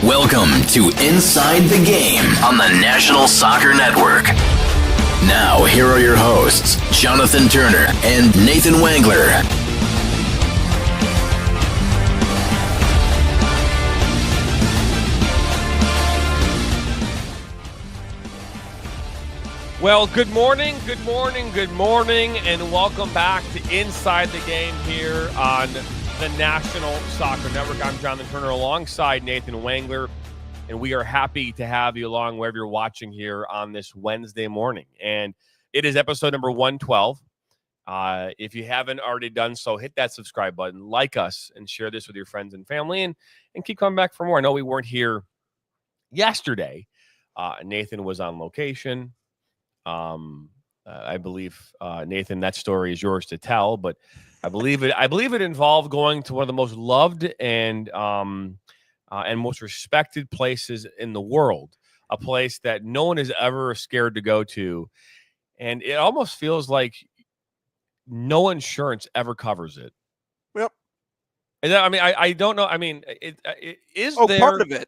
Welcome to Inside the Game on the National Soccer Network. Now, here are your hosts, Jonathan Turner and Nathan Wangler. Well, good morning, and welcome back to Inside the Game here on the National Soccer Network. I'm Jonathan Turner alongside Nathan Wangler, and we are happy to have you along wherever you're watching here on this Wednesday morning. And it is episode number 112. If you haven't already done so, hit that subscribe button, like us, and share this with your friends and family, and keep coming back for more. I know we weren't here yesterday. Nathan was on location. I believe, Nathan, that story is yours to tell, but I believe it involved going to one of the most loved and most respected places in the world, a place that no one is ever scared to go to. And it almost feels like no insurance ever covers it. Yep. And I don't know. I mean, it is there. Part of it.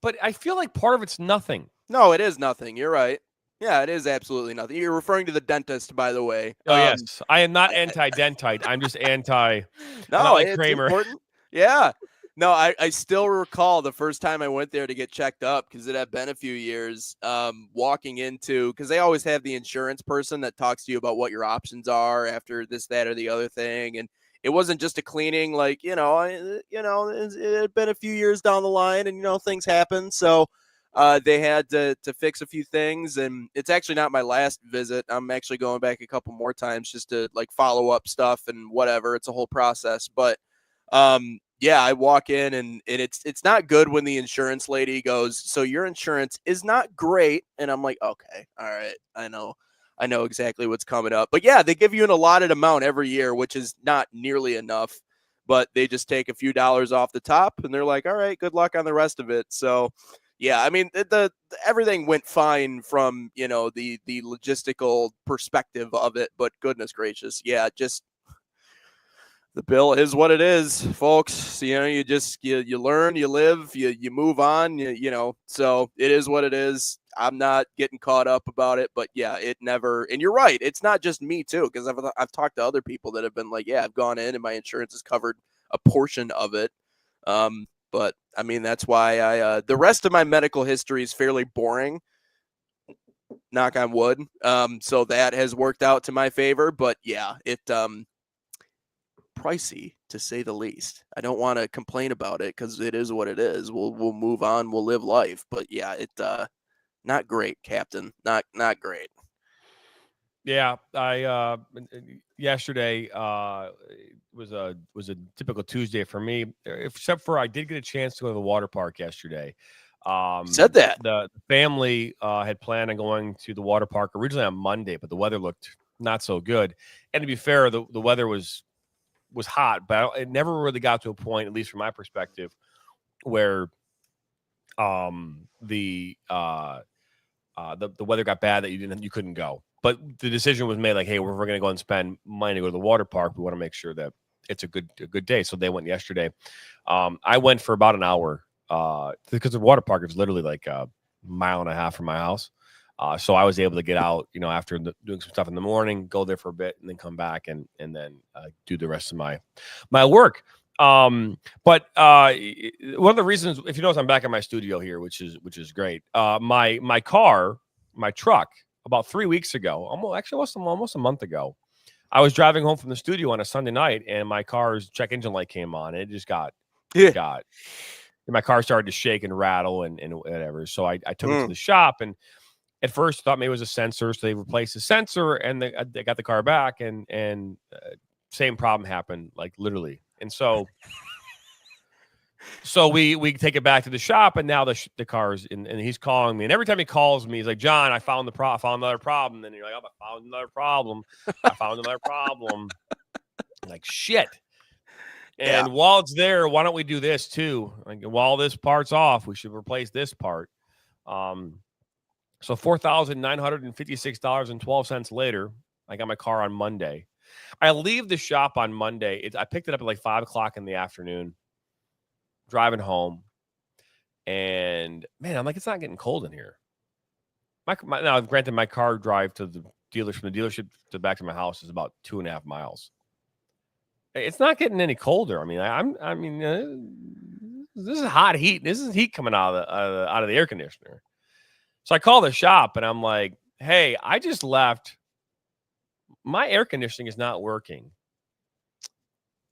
But I feel like part of it's nothing. No, it is nothing. You're right. Yeah, it is absolutely nothing. You're referring to the dentist, by the way. Oh, yes. I am not anti-dentite. I'm just anti. No, like it's Kramer. important. Yeah. No, I still recall the first time I went there to get checked up because it had been a few years. Walking into, because they always have the insurance person that talks to you about what your options are after this, that, or the other thing. And it wasn't just a cleaning, like, it had been a few years down the line and, things happen. So they had to fix a few things, and it's actually not my last visit. I'm actually going back a couple more times just to follow up stuff and whatever. It's a whole process, but yeah, I walk in and it's not good when the insurance lady goes, "So your insurance is not great," and I'm like, "Okay, all right, I know exactly what's coming up." But yeah, they give you an allotted amount every year, which is not nearly enough. But they just take a few dollars off the top, and they're like, "All right, good luck on the rest of it." So. Yeah, I mean, the everything went fine from, the logistical perspective of it, but goodness gracious, just the bill is what it is, folks. So, you learn, you live, you move on, so it is what it is. I'm not getting caught up about it, but yeah, it never, and you're right, it's not just me too, because I've talked to other people that have been like, yeah, I've gone in and my insurance has covered a portion of it. But I mean, that's why the rest of my medical history is fairly boring, knock on wood. So that has worked out to my favor, but yeah, it, pricey to say the least. I don't want to complain about it because it is what it is. We'll move on. We'll live life, but yeah, it, not great, Captain. Not great. Yeah, I yesterday was a typical Tuesday for me, except for I did get a chance to go to the water park yesterday. Said that the family had planned on going to the water park originally on Monday, but the weather looked not so good. And to be fair, the weather was hot, but it never really got to a point, at least from my perspective, where the weather got bad that you couldn't go. But the decision was made, like, hey, we're going to go and spend money to go to the water park. We want to make sure that it's a good day. So they went yesterday. I went for about an hour because the water park is literally like a mile and a half from my house. So I was able to get out, after doing some stuff in the morning, go there for a bit, and then come back and then do the rest of my work. But one of the reasons, if you notice, I'm back in my studio here, which is great. My truck, about 3 weeks ago, almost a month ago, I was driving home from the studio on a Sunday night, and my car's check engine light came on, and it just got my car started to shake and rattle and whatever. So I took it to the shop, and at first thought maybe it was a sensor, so they replaced the sensor, and they got the car back, and same problem happened, like literally. And so we take it back to the shop, and now the car's in, and he's calling me, and every time he calls me, he's like, "John, I found another problem." And you're like, "Oh, I found another problem. I found another problem." Like, shit. And while it's there, why don't we do this too? Like, while this part's off, we should replace this part. So $4,956.12 later, I got my car on Monday. I leave the shop on Monday. I picked it up at like 5 o'clock in the afternoon, driving home. And man, I'm like, it's not getting cold in here. Now, granted, my car drive to the dealership, from the dealership to back to my house is about 2.5 miles. It's not getting any colder. I mean, this is hot heat. This is heat coming out of the air conditioner. So I call the shop and I'm like, hey, I just left. My air conditioning is not working.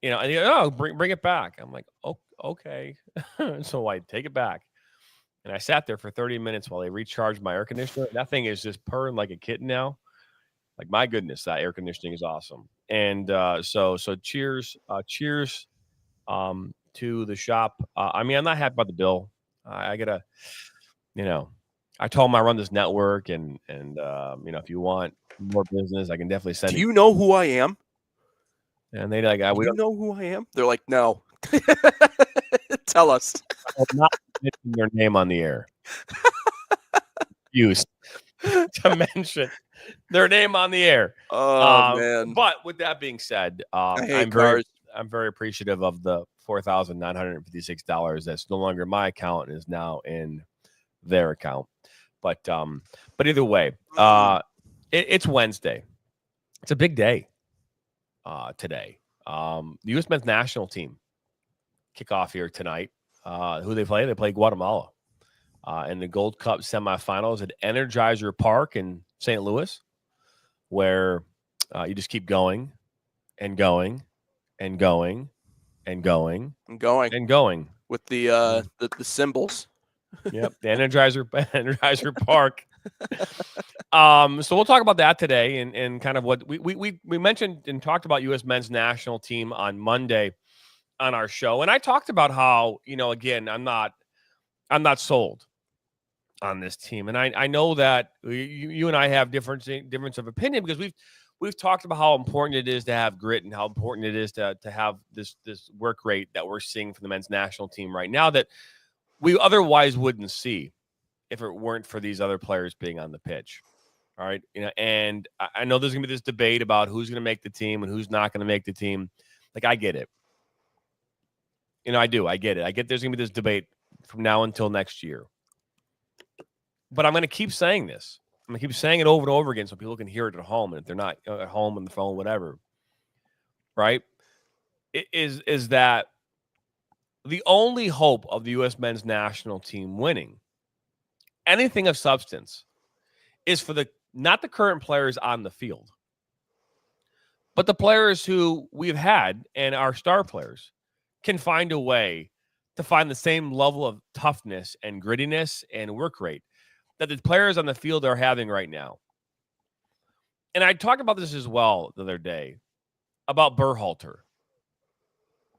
You know, and they go, oh, bring it back. I'm like, oh, okay. So I take it back. And I sat there for 30 minutes while they recharged my air conditioner. That thing is just purring like a kitten now. Like, my goodness, that air conditioning is awesome. And so cheers to the shop. I mean, I'm not happy about the bill. I gotta, I told them I run this network, and if you want more business, I can definitely send. Do you know who I am? And they like, we don't know who I am. They're like, no. Tell us. I'm not mentioning their name on the air. Used to mention their name on the air. Oh man! But with that being said, I'm very appreciative of the $4,956 that's no longer in my account and is now in their account. But either way, it's Wednesday. It's a big day today. The U.S. men's national team kick off here tonight. Who they play? They play Guatemala in the Gold Cup semifinals at Energizer Park in St. Louis, where you just keep going and going and going and going and going and going with the symbols. Yep, the Energizer Park. So we'll talk about that today and kind of what we mentioned and talked about U.S. men's national team on Monday on our show, and I talked about how, again, I'm not sold on this team, and I know that you and I have difference of opinion because we've talked about how important it is to have grit and how important it is to have this work rate that we're seeing from the men's national team right now that we otherwise wouldn't see if it weren't for these other players being on the pitch. All right. And I know there's going to be this debate about who's going to make the team and who's not going to make the team. Like, I get it. I do. I get it. I get there's going to be this debate from now until next year. But I'm going to keep saying this. I'm going to keep saying it over and over again so people can hear it at home. And if they're not at home on the phone, whatever. Right? Is that the only hope of the U.S. men's national team winning anything of substance is for not the current players on the field, but the players who we've had and our star players can find a way to find the same level of toughness and grittiness and work rate that the players on the field are having right now. And I talked about this as well the other day about Berhalter,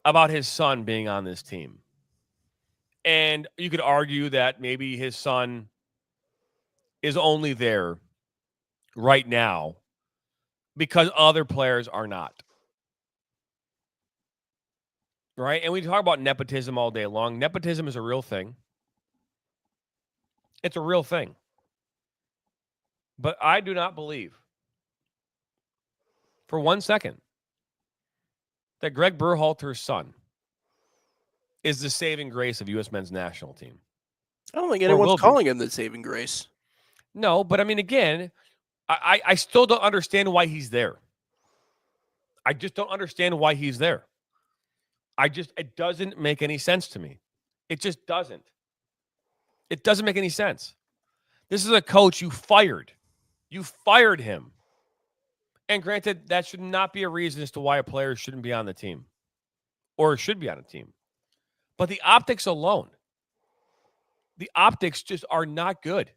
about his son being on this team. And you could argue that maybe his son is only there right now because other players are not. Right? And we talk about nepotism all day long. Nepotism is a real thing. It's a real thing. But I do not believe for 1 second that Greg Berhalter's son is the saving grace of U.S. men's national team. I don't think anyone's calling him the saving grace. No, but I mean, again, I still don't understand why he's there. I just don't understand why he's there. It doesn't make any sense to me. It just doesn't. It doesn't make any sense. This is a coach you fired. You fired him. And granted, that should not be a reason as to why a player shouldn't be on the team or should be on a team. But the optics alone, the optics just are not good.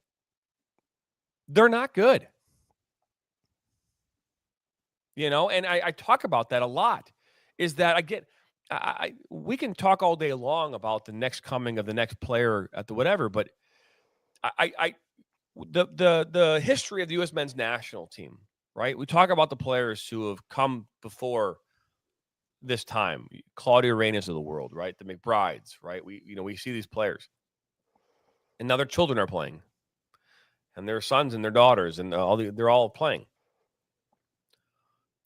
They're not good. And I talk about that a lot, is that we can talk all day long about the next coming of the next player at the whatever, but the history of the U.S. men's national team, right? We talk about the players who have come before this time, Claudia Reynas of the world, right? The McBrides, right? We see these players, and now their children are playing, and their sons and their daughters, and they're all playing.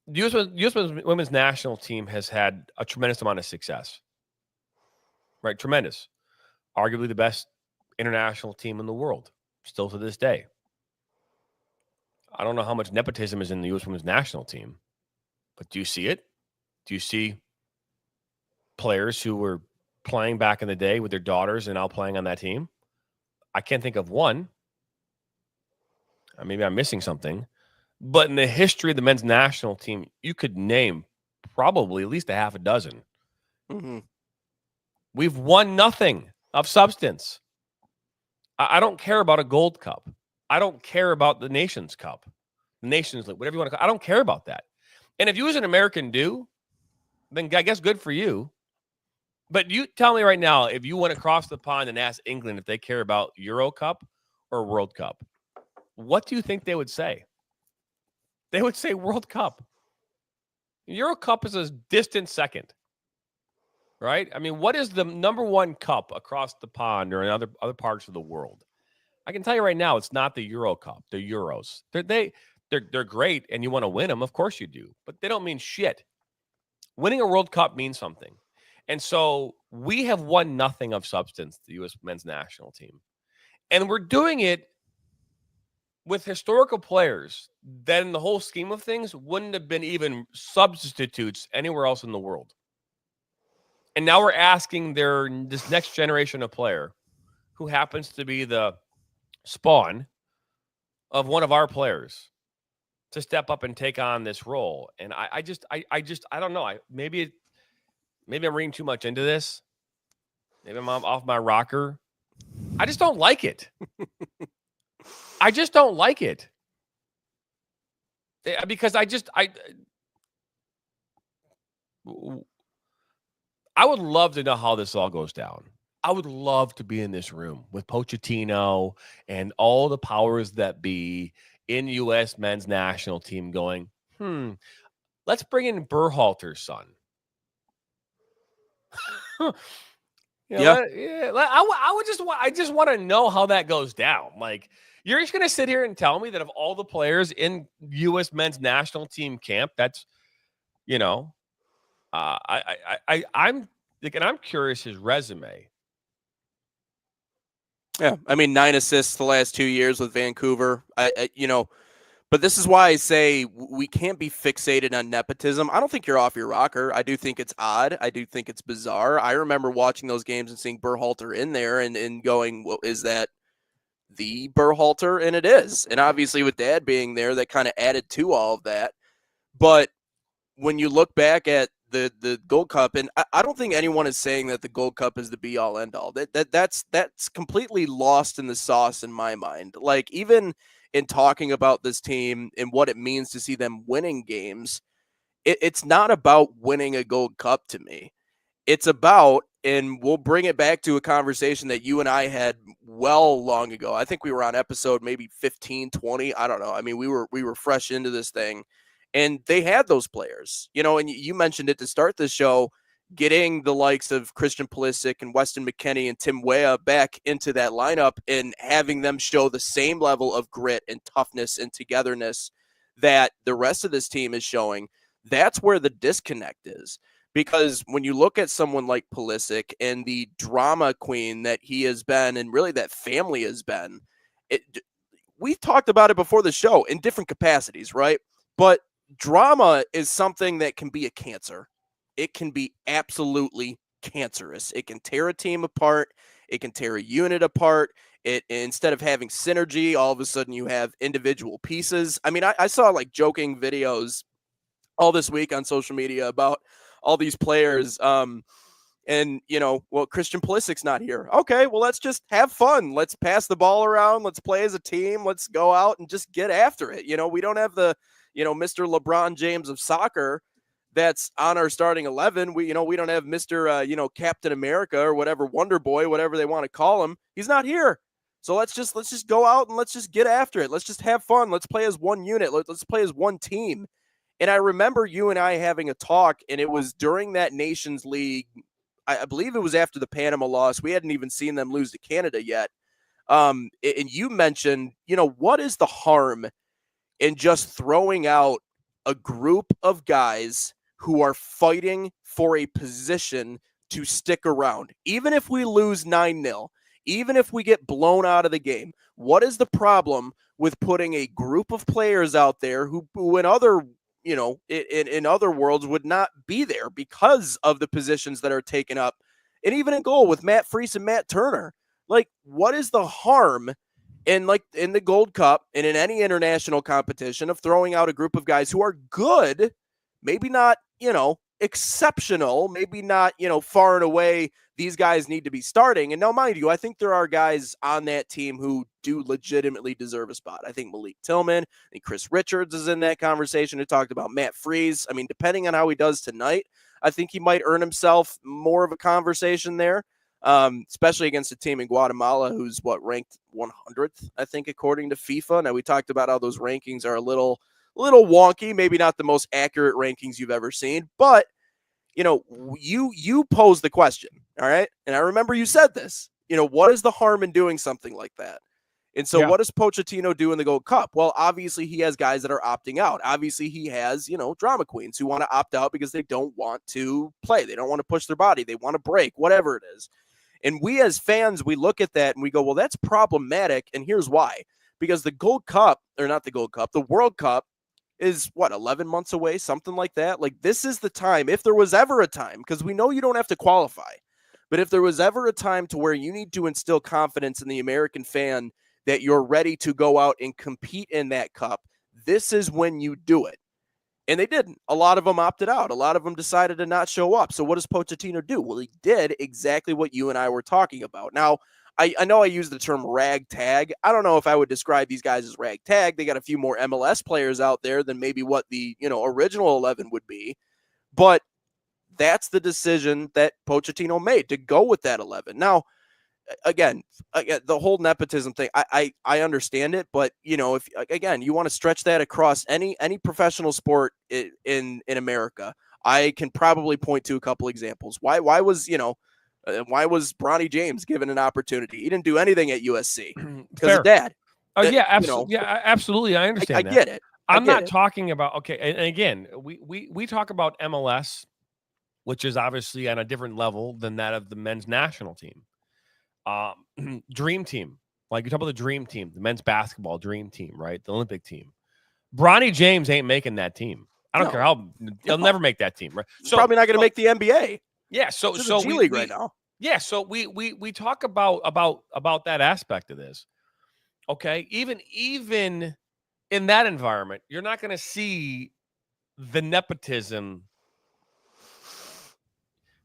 The U.S. women's national team has had a tremendous amount of success, right? Tremendous. Arguably the best international team in the world, still to this day. I don't know how much nepotism is in the U.S. women's national team, but do you see it? Do you see players who were playing back in the day with their daughters and now playing on that team? I can't think of one. Maybe I'm missing something. But in the history of the men's national team, you could name probably at least a half a dozen. Mm-hmm. We've won nothing of substance. I don't care about a Gold Cup. I don't care about the Nations Cup, the Nations League, whatever you want to call it. I don't care about that. And if you as an American do, then I guess good for you. But you tell me right now, if you went across the pond and asked England if they care about Euro Cup or World Cup, what do you think they would say? They would say World Cup. Euro Cup is a distant second, right? I mean, what is the number one cup across the pond or in other parts of the world? I can tell you right now, it's not the Euro Cup, the Euros. They're great, and you want to win them. Of course you do, but they don't mean shit. Winning a World Cup means something. And so we have won nothing of substance, the U.S. men's national team. And we're doing it with historical players that in the whole scheme of things wouldn't have been even substitutes anywhere else in the world. And now we're asking this next generation of player who happens to be the spawn of one of our players to step up and take on this role. And I don't know. Maybe I'm reading too much into this. Maybe I'm off my rocker. I just don't like it. I just don't like it. Because I would love to know how this all goes down. I would love to be in this room with Pochettino and all the powers that be in U.S. men's national team going, let's bring in Berhalter's son. I just want to know how that goes down. Like, you're just going to sit here and tell me that of all the players in U.S. men's national team camp, that's, I'm curious his resume. Yeah, I mean, 9 assists the last 2 years with Vancouver. But this is why I say we can't be fixated on nepotism. I don't think you're off your rocker. I do think it's odd. I do think it's bizarre. I remember watching those games and seeing Berhalter in there and going, well, is that the Berhalter? And it is. And obviously with Dad being there, that kind of added to all of that. But when you look back at the Gold Cup, and I don't think anyone is saying that the Gold Cup is the be-all, end-all. That's completely lost in the sauce in my mind. Like, even in talking about this team and what it means to see them winning games, it's not about winning a Gold Cup to me. It's about, and we'll bring it back to a conversation that you and I had well long ago. I think we were on episode maybe 15, 20. I don't know. I mean, we were fresh into this thing. And they had those players, and you mentioned it to start the show, getting the likes of Christian Pulisic and Weston McKennie and Tim Weah back into that lineup and having them show the same level of grit and toughness and togetherness that the rest of this team is showing. That's where the disconnect is. Because when you look at someone like Pulisic and the drama queen that he has been, and really that family has been, we've talked about it before the show in different capacities, right? But drama is something that can be a cancer. It can be absolutely cancerous. It can tear a team apart. It can tear a unit apart. Instead of having synergy, all of a sudden you have individual pieces. I mean, I saw like joking videos all this week on social media about all these players. Christian Pulisic's not here. Okay, well, let's just have fun. Let's pass the ball around. Let's play as a team. Let's go out and just get after it. We don't have the Mr. LeBron James of soccer that's on our starting 11. We don't have Mr. Captain America or whatever, Wonder Boy, whatever they want to call him. He's not here. So let's just go out and let's just get after it. Let's just have fun. Let's play as one unit. Let's play as one team. And I remember you and I having a talk, and it was during that Nations League. I believe it was after the Panama loss. We hadn't even seen them lose to Canada yet. And you mentioned, what is the harm in just throwing out a group of guys who are fighting for a position to stick around? Even if we lose 9-0, even if we get blown out of the game, what is the problem with putting a group of players out there who in other, in other worlds would not be there because of the positions that are taken up? And even in goal with Matt Freese and Matt Turner, like, what is the harm in the Gold Cup and in any international competition of throwing out a group of guys who are good, maybe not, exceptional, maybe not, far and away these guys need to be starting. And now, mind you, I think there are guys on that team who do legitimately deserve a spot. I think Malik Tillman, I think Chris Richards is in that conversation. Who talked about Matt Freese. I mean, depending on how he does tonight, I think he might earn himself more of a conversation there, especially against a team in Guatemala who's ranked 100th, I think, according to FIFA. Now, we talked about how those rankings are a little wonky, maybe not the most accurate rankings you've ever seen, but you pose the question, all right? And I remember you said this, what is the harm in doing something like that? And so what does Pochettino do in the Gold Cup? Well, obviously he has guys that are opting out. Obviously he has, drama queens who want to opt out because they don't want to play. They don't want to push their body. They want to break, whatever it is. And we as fans, we look at that and we go, well, that's problematic. And here's why. Because the Gold Cup, or not the Gold Cup, the World Cup is 11 months away, something like that. Like, this is the time, if there was ever a time, because we know you don't have to qualify, but if there was ever a time to where you need to instill confidence in the American fan that you're ready to go out and compete in that cup, this is when you do it. And they didn't. A lot of them opted out. A lot of them decided to not show up. So what does Pochettino do? Well, he did exactly what you and I were talking about. Now, I know I use the term ragtag. I don't know if I would describe these guys as ragtag. They got a few more MLS players out there than maybe what the original 11 would be. But that's the decision that Pochettino made, to go with that 11. Now, again, the whole nepotism thing, I understand it, but if again you want to stretch that across any professional sport in America, I can probably point to a couple examples. Why was Bronny James given an opportunity? He didn't do anything at USC because of dad. Oh yeah, absolutely. Yeah, absolutely. I understand. I get it. I'm not talking about and again, we talk about MLS, which is obviously on a different level than that of the men's national team. Dream team, like you talk about the dream team, the men's basketball dream team, right? The Olympic team. Bronny James ain't making that team. I don't care how he'll never make that team, right? He's probably not going to make the NBA. Yeah, so G League right now. Yeah, so we talk about that aspect of this. Okay, even in that environment, you're not going to see the nepotism,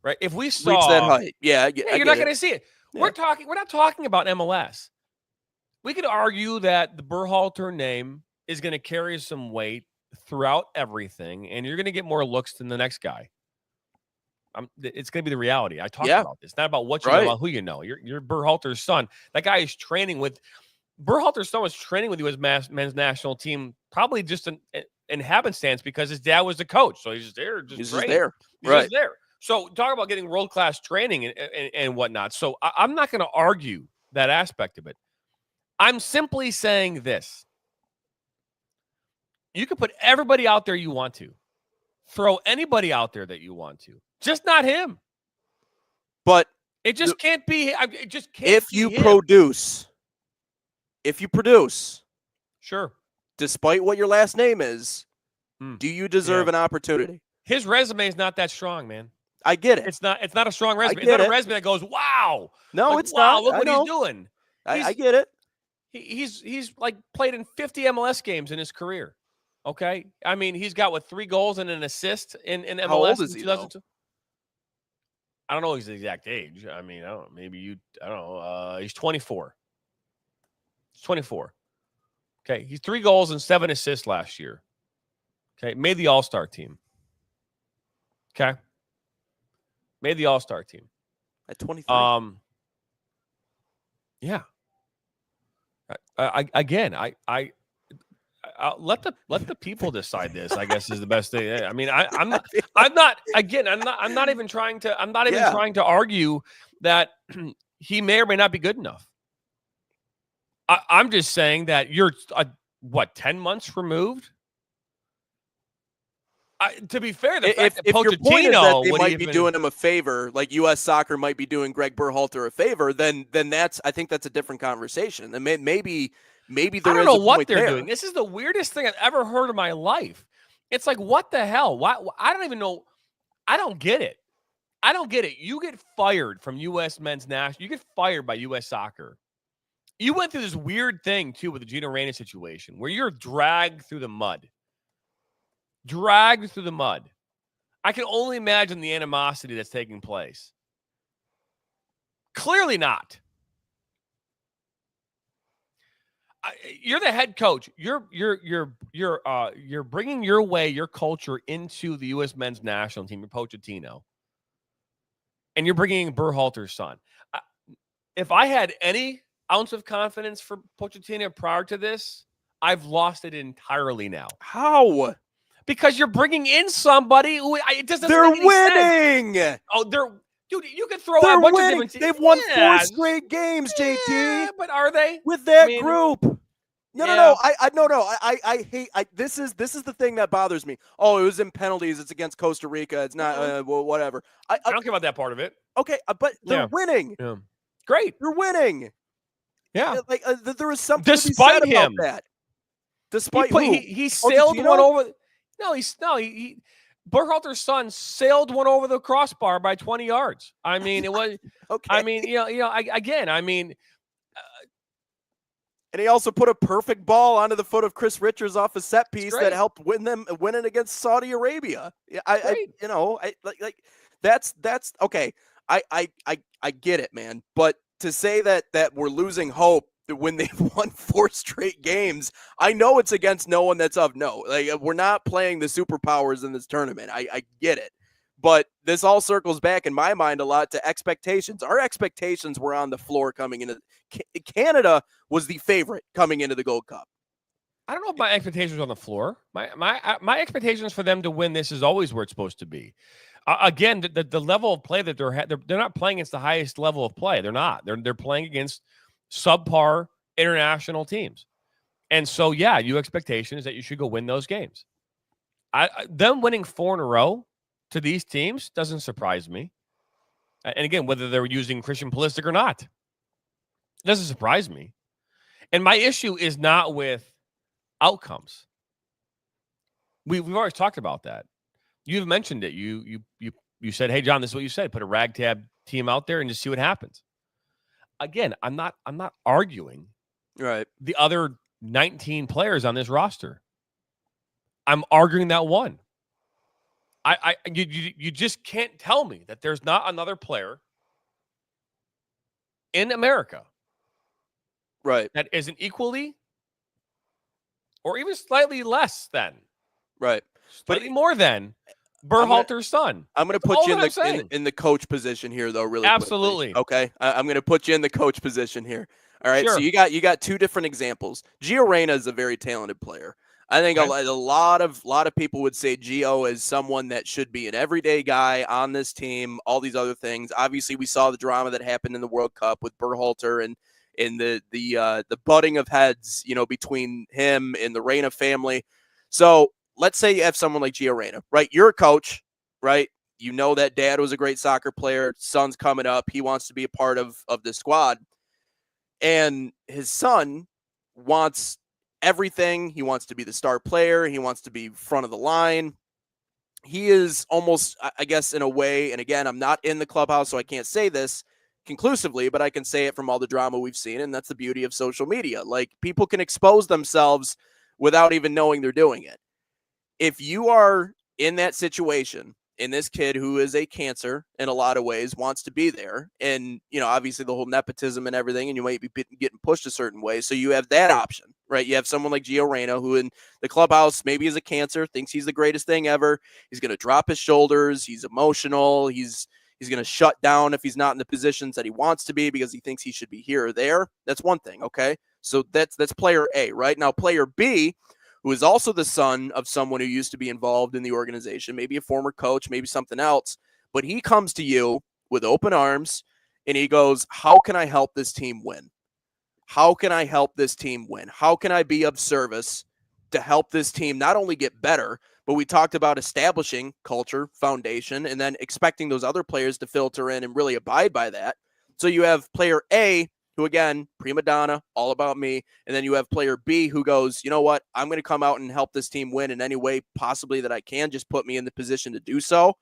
right? If we saw reach that height, you're not going to see it. Yeah. We're not talking about MLS. We could argue that the Berhalter name is going to carry some weight throughout everything, and you're going to get more looks than the next guy. It's going to be the reality. I talked about this. It's not about what you know, about who you know. You're Berhalter's son. That guy is training with Berhalter's son was training with his men's national team, probably just in happenstance because his dad was the coach. So he's just there, He's just there. So talk about getting world-class training and whatnot. So I'm not going to argue that aspect of it. I'm simply saying this. You can put everybody out there you want to. Throw anybody out there that you want to. Just not him. But it just can't be. It just can't if be you him. produce, sure. Despite what your last name is, do you deserve an opportunity? His resume is not that strong, man. I get it. It's not a strong resume. It's not a resume that goes, wow. No, it's not. Look what he's doing. I get it. He's like played in 50 MLS games in his career. Okay. I mean, he's got 3 goals and an assist in MLS. How old is he, 2002? I don't know his exact age. I mean, I don't know. He's 24. He's 24. Okay. He's 3 goals and 7 assists last year. Okay. Made the All-Star team. Okay. Made the All-Star team. At 23. Yeah. I'll let the people decide this, I guess, is the best thing. I mean, I'm not even trying to argue that he may or may not be good enough. I'm just saying that you're 10 months removed. To be fair, the If, fact that if your point is that Pochettino they would might be even- doing him a favor, like U.S. Soccer might be doing Greg Berhalter a favor, then I think that's a different conversation. And maybe there I is don't know a what point they're there. doing. This is the weirdest thing I've ever heard in my life. It's like, what the hell? Why? I don't even know. I don't get it. I don't get it. You get fired from U.S. men's national. You get fired by U.S. Soccer. You went through this weird thing, too, with the Gino Reyna situation where you're dragged through the mud. Dragged through the mud. I can only imagine the animosity that's taking place. Clearly not. You're the head coach. You're bringing your culture into the U.S. men's national team. You're Pochettino, and you're bringing Berhalter's son. If I had any ounce of confidence for Pochettino prior to this, I've lost it entirely now. How? Because you're bringing in somebody who it just doesn't They're make any winning. sense. Oh, dude, you can throw They're out a bunch winning. of different. They've won Yeah, 4 straight games, JT. yeah, but are they? With that I mean, group. No. I hate. This is the thing that bothers me. Oh, it was in penalties. It's against Costa Rica. It's not. Well, whatever. I don't care about that part of it. Okay, but they're Yeah. winning. Yeah. Great. They're winning. Yeah. Like there is something to be Despite said him. about that. Despite who? He sailed Pochettino? one over. He Berhalter's son sailed one over the crossbar by 20 yards. I mean, it was. Okay. I mean, again, I mean. And he also put a perfect ball onto the foot of Chris Richards off a set piece great. that helped win it against Saudi Arabia. That's okay. I get it, man. But to say that we're losing hope when they've won 4 straight games, I know it's against no one that's of note. Like, we're not playing the superpowers in this tournament. I get it. But this all circles back in my mind a lot to expectations. Our expectations were on the floor coming into Canada was the favorite coming into the Gold Cup. I don't know if my expectations were on the floor. My expectations for them to win this is always where it's supposed to be. Again, the level of play that they're not playing against the highest level of play. They're not. They're playing against subpar international teams. And so, yeah, your expectation is that you should go win those games. Them winning 4 in a row to these teams doesn't surprise me. And again, whether they're using Christian Pulisic or not, it doesn't surprise me. And my issue is not with outcomes. We've always talked about that. You've mentioned it. You said, "Hey, John, this is what you said. Put a ragtag team out there and just see what happens." Again, I'm not arguing Right. the other 19 players on this roster. I'm arguing that one. You just can't tell me that there's not another player in America, Right. that isn't equally or even slightly less than, Right. slightly more than Berhalter's son. I'm going to That's put you all that I'm saying. in the coach position here, though. Really, Absolutely. quickly. Okay. I'm going to put you in the coach position here. All right. Sure. So you got 2 different examples. Gio Reyna is a very talented player. I think Okay. a lot of people would say Gio is someone that should be an everyday guy on this team. All these other things. Obviously, we saw the drama that happened in the World Cup with Berhalter and the butting of heads, between him and the Reyna family. So let's say you have someone like Gio Reyna, right? You're a coach, right? You know that dad was a great soccer player. Son's coming up. He wants to be a part of the squad. And his son wants everything. He wants to be the star player. He wants to be front of the line. He is almost, I guess, in a way, and again, I'm not in the clubhouse, so I can't say this conclusively, but I can say it from all the drama we've seen, and that's the beauty of social media. Like, people can expose themselves without even knowing they're doing it. If you are in that situation, and this kid who is a cancer in a lot of ways wants to be there, and obviously the whole nepotism and everything, and you might be getting pushed a certain way, so you have that option, right? You have someone like Gio Reyna who in the clubhouse maybe is a cancer, thinks he's the greatest thing ever. He's going to drop his shoulders. He's emotional. He's going to shut down if he's not in the positions that he wants to be because he thinks he should be here or there. That's one thing, okay? So that's player A, right? Now player B, who is also the son of someone who used to be involved in the organization, maybe a former coach, maybe something else, but he comes to you with open arms and he goes, how can I help this team win? How can I help this team win? How can I be of service to help this team not only get better, But we talked about establishing culture, foundation, and then expecting those other players to filter in and really abide by that. So you have player A, who, again, prima donna, all about me. And then you have player B who goes, you know what? I'm going to come out and help this team win in any way possibly that I can. Just put me in the position to do so.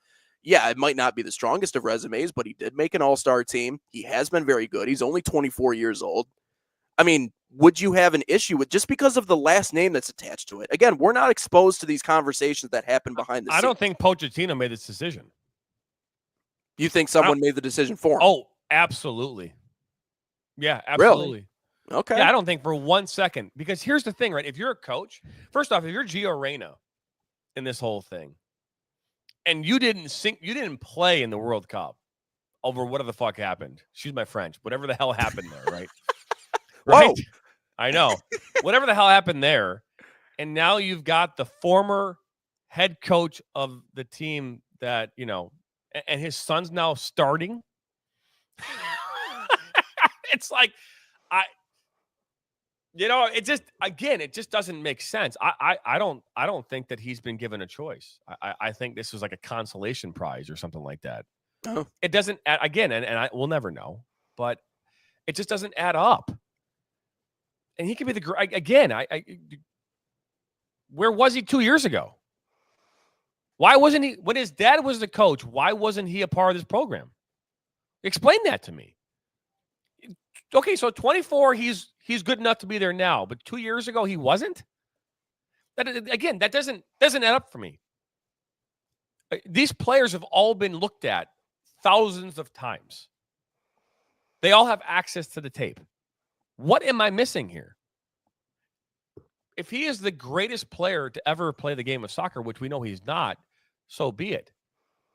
Yeah, it might not be the strongest of resumes, but he did make an all-star team. He has been very good. He's only 24 years old. I mean, would you have an issue with just because of the last name that's attached to it? Again, we're not exposed to these conversations that happen behind the scenes. I don't think Pochettino made this decision. You think someone made the decision for him? Oh, absolutely. Yeah, absolutely. Really? Okay. Yeah, I don't think for 1 second, because here's the thing, right? If you're a coach, first off, if you're Gio Reyna in this whole thing, and you didn't play in the World Cup over whatever the fuck happened. Excuse my French. Whatever the hell happened there, right? Right? Whoa. I know. Whatever the hell happened there. And now you've got the former head coach of the team that, and his son's now starting. It's like, it just doesn't make sense. I don't think that he's been given a choice. I think this was like a consolation prize or something like that. Oh. It doesn't add, again, and we'll never know, but it just doesn't add up. And he could be where was he 2 years ago? Why wasn't he, when his dad was the coach, why wasn't he a part of this program? Explain that to me. Okay, so 24, he's good enough to be there now, but 2 years ago he wasn't. That doesn't add up for me. These players have all been looked at thousands of times. They all have access to the tape. What am I missing here? If he is the greatest player to ever play the game of soccer, which we know he's not, so be it.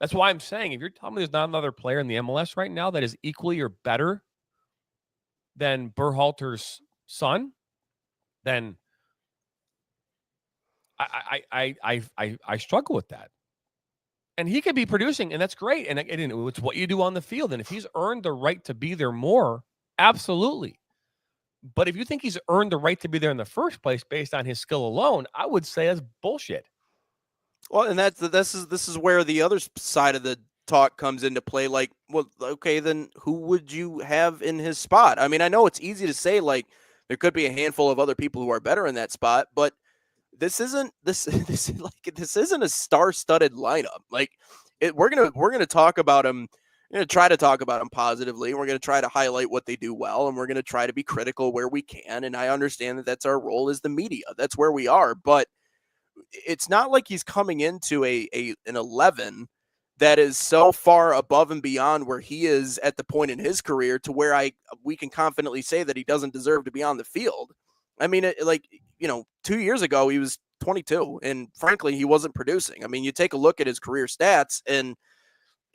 That's why I'm saying, if you're telling me there's not another player in the MLS right now that is equally or better than Berhalter's son, then I struggle with that. And he could be producing, and that's great. And it's what you do on the field. And if he's earned the right to be there more, absolutely. But if you think he's earned the right to be there in the first place based on his skill alone, I would say that's bullshit. Well, and this is where the other side of the talk comes into play. Like, well, okay, then who would you have in his spot? I mean, I know it's easy to say, like, there could be a handful of other people who are better in that spot, but this isn't a star-studded lineup. Like, we're gonna talk about him. We're going to try to talk about them positively. And we're going to try to highlight what they do well. And we're going to try to be critical where we can. And I understand that that's our role as the media. That's where we are. But it's not like he's coming into an 11 that is so far above and beyond where he is at the point in his career to where we can confidently say that he doesn't deserve to be on the field. I mean, 2 years ago, he was 22. And frankly, he wasn't producing. I mean, you take a look at his career stats and,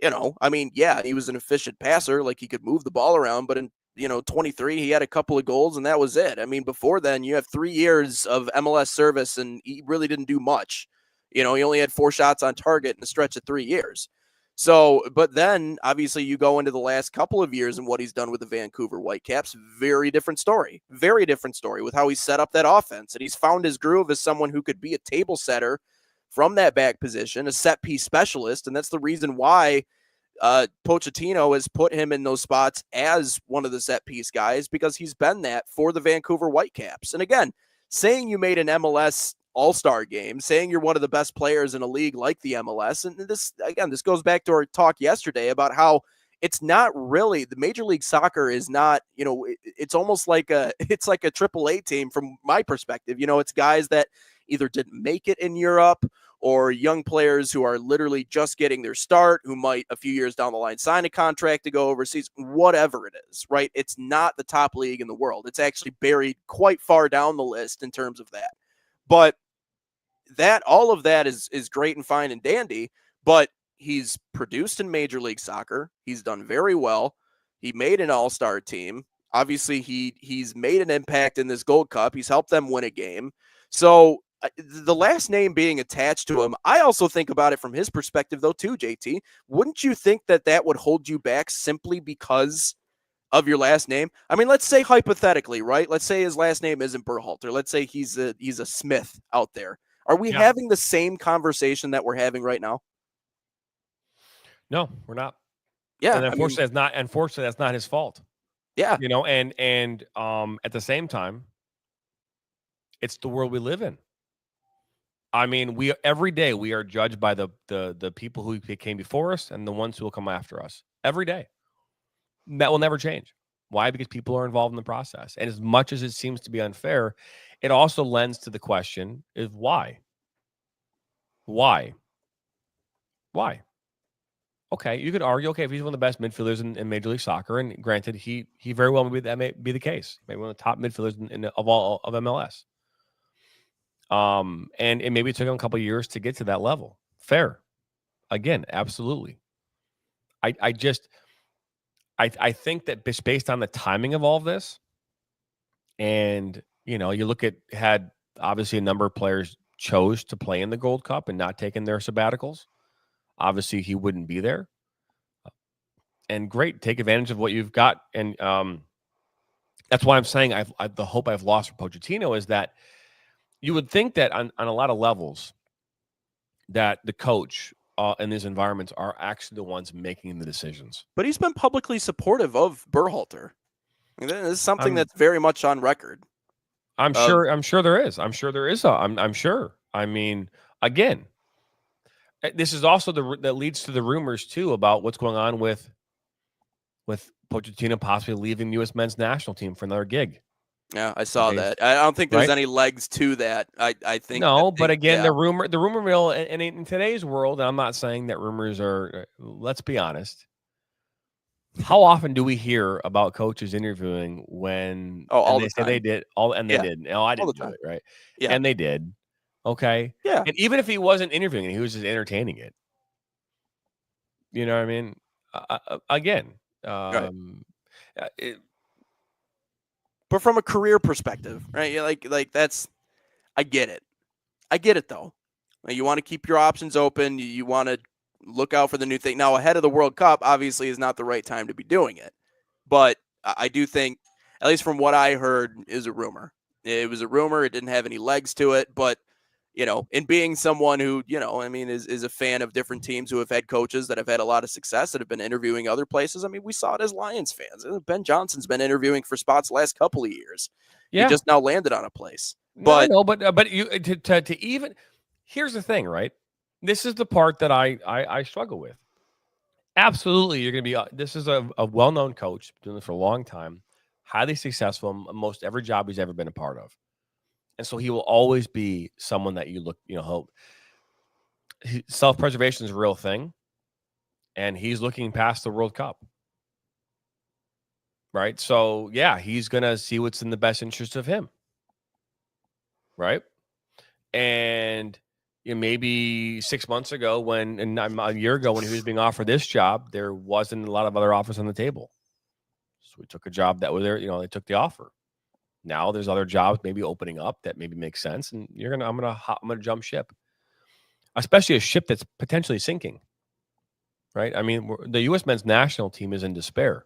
yeah, he was an efficient passer. Like, he could move the ball around, but in, 23, he had a couple of goals and that was it. I mean, before then you have 3 years of MLS service and he really didn't do much. He only had 4 shots on target in a stretch of 3 years. So, but then obviously you go into the last couple of years and what he's done with the Vancouver Whitecaps, very different story with how he set up that offense. And he's found his groove as someone who could be a table setter from that back position, a set piece specialist. And that's the reason why Pochettino has put him in those spots as one of the set piece guys, because he's been that for the Vancouver Whitecaps. And again, saying you made an MLS all-star game, saying you're one of the best players in a league like the MLS. And this goes back to our talk yesterday about how it's not really, the Major League Soccer is not, it's almost like it's like a AAA team from my perspective. It's guys that either didn't make it in Europe or young players who are literally just getting their start, who might a few years down the line sign a contract to go overseas, whatever it is, right? It's not the top league in the world. It's actually buried quite far down the list in terms of that. But all of that is great and fine and dandy, but he's produced in Major League Soccer. He's done very well. He made an all-star team. Obviously, he's made an impact in this Gold Cup. He's helped them win a game. So the last name being attached to him, I also think about it from his perspective, though, too, JT. Wouldn't you think that would hold you back simply because of your last name? I mean, let's say hypothetically, right? Let's say his last name isn't Berhalter. Let's say he's a Smith out there. Are we Yeah. having the same conversation that we're having right now? No, we're not. Yeah. And I mean, unfortunately, that's not his fault. yeah. You know, and at the same time, it's the world we live in. I mean, every day we are judged by the people who came before us and the ones who will come after us. Every day. That will never change. Why? Because people are involved in the process. And as much as it seems to be unfair, it also lends to the question is why? Why? Why? Okay, you could argue, okay, if he's one of the best midfielders in Major League Soccer, and granted, he very well may be the case. Maybe one of the top midfielders of all of MLS. And maybe it took him a couple of years to get to that level. Fair. Again, absolutely. I think that just based on the timing of all of this, and you look at had obviously a number of players chose to play in the Gold Cup and not taking their sabbaticals. Obviously, he wouldn't be there. And great, take advantage of what you've got. And that's why I'm saying the hope I've lost for Pochettino is that you would think that on a lot of levels that the coach in these environments are actually the ones making the decisions. But he's been publicly supportive of Berhalter. I mean, this is something that's very much on record. I'm sure there is. I'm sure there is. I'm sure. I mean, again, this is also that leads to the rumors too about what's going on with Pochettino possibly leaving the U.S. men's national team for another gig. Yeah, I saw that. I don't think there's any legs to that. I think no, but again, the rumor mill, and in today's world, and I'm not saying that rumors are. Let's be honest. How often do we hear about coaches interviewing when all they say they did they didn't? No, I didn't do it, right? Yeah, and they did. Okay, yeah. And even if he wasn't interviewing, he was just entertaining it. You know what I mean? Again, right. But from a career perspective, right? Like that's, I get it. I get it though. Like, you want to keep your options open. You want to look out for the new thing. Now, ahead of the World Cup, obviously, is not the right time to be doing it. But I do think, at least from what I heard, is a rumor. It was a rumor. It didn't have any legs to it. But, in being someone who, is a fan of different teams who have had coaches that have had a lot of success that have been interviewing other places. I mean, we saw it as Lions fans. Ben Johnson's been interviewing for spots the last couple of years. Yeah. He just now landed on a place. But no, but you to even here's the thing, right? This is the part that I struggle with. Absolutely, you're going to be. This is a well-known coach, doing this for a long time, highly successful in most every job he's ever been a part of, and so he will always be someone that you look, hope. Self-preservation is a real thing, and he's looking past the World Cup, right? So yeah, he's going to see what's in the best interest of him, right? And maybe 6 months ago and a year ago when he was being offered this job, there wasn't a lot of other offers on the table. So we took a job that was there, they took the offer. Now there's other jobs maybe opening up that maybe make sense. And I'm going to jump ship, especially a ship that's potentially sinking. Right. I mean, the U.S. men's national team is in despair,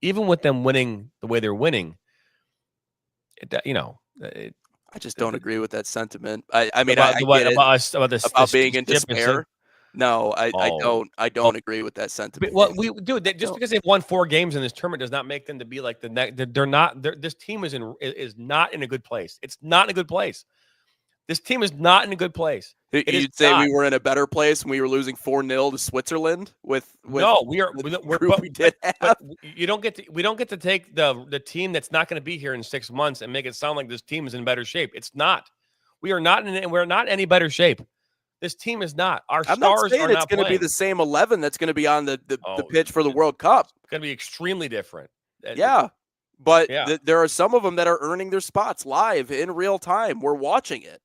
even with them winning the way they're winning. I just don't agree with that sentiment. I mean, I get it about being in despair. No, I don't agree with that sentiment. Well, just because they've won 4 games in this tournament does not make them to be like the next. They're not. This team is not in a good place. It's not in a good place. This team is not in a good place. You'd say we were in a better place when we were losing 4-0 to Switzerland no, we are. But we did have. But you don't get to. We don't get to take the team that's not going to be here in 6 months and make it sound like this team is in better shape. It's not. We are not in. We're not in any better shape. This team is not. Our stars are not. It's going to be the same 11 that's going to be on the pitch for the World Cup. It's going to be extremely different. Yeah, but there are some of them that are earning their spots live in real time. We're watching it.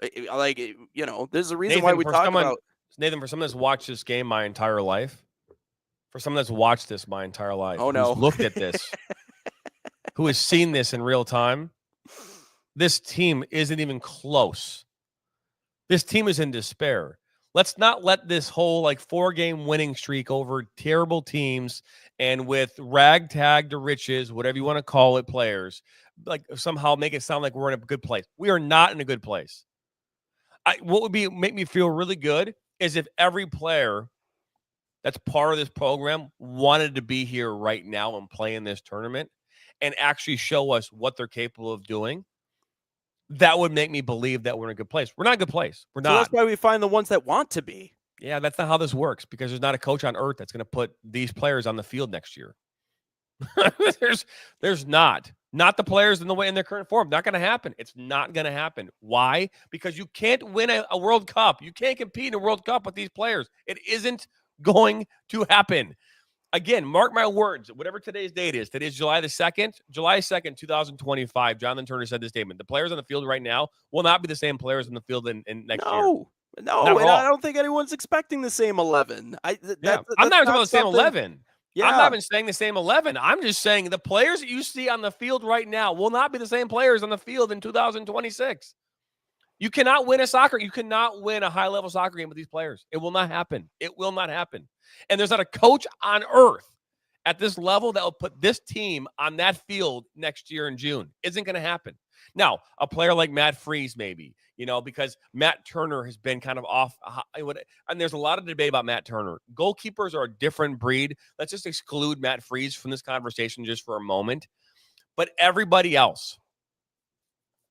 There's a reason why we talk about Nathan. For someone that's watched this game my entire life, oh no, who's looked at this, who has seen this in real time, this team isn't even close. This team is in despair. Let's not let this whole 4-game winning streak over terrible teams and with ragtag to riches, whatever you want to call it, players, somehow make it sound like we're in a good place. We are not in a good place. what would make me feel really good is if every player that's part of this program wanted to be here right now and play in this tournament and actually show us what they're capable of doing. That would make me believe that we're in a good place. We're not in a good place. We're not. So that's why we find the ones that want to be. Yeah, that's not how this works, because there's not a coach on earth that's going to put these players on the field next year. there's not the players in their current form. Not going to happen. It's not going to happen. Why? Because you can't win a World Cup. You can't compete in a World Cup with these players. It isn't going to happen. Again, mark my words, whatever today's date is. Today's July 2nd, 2025. Jonathan Turner said this statement. The players on the field right now will not be the same players on the field in next year. No, and I don't think anyone's expecting the same 11. I'm not talking about the same 11. Yeah. I'm not even saying the same 11. I'm just saying the players that you see on the field right now will not be the same players on the field in 2026. You cannot win a high-level soccer game with these players. It will not happen. It will not happen. And there's not a coach on earth at this level that will put this team on that field next year in June. Isn't going to happen. Now, a player like Matt Freese, maybe, because Matt Turner has been kind of off. And there's a lot of debate about Matt Turner. Goalkeepers are a different breed. Let's just exclude Matt Freese from this conversation just for a moment. But everybody else,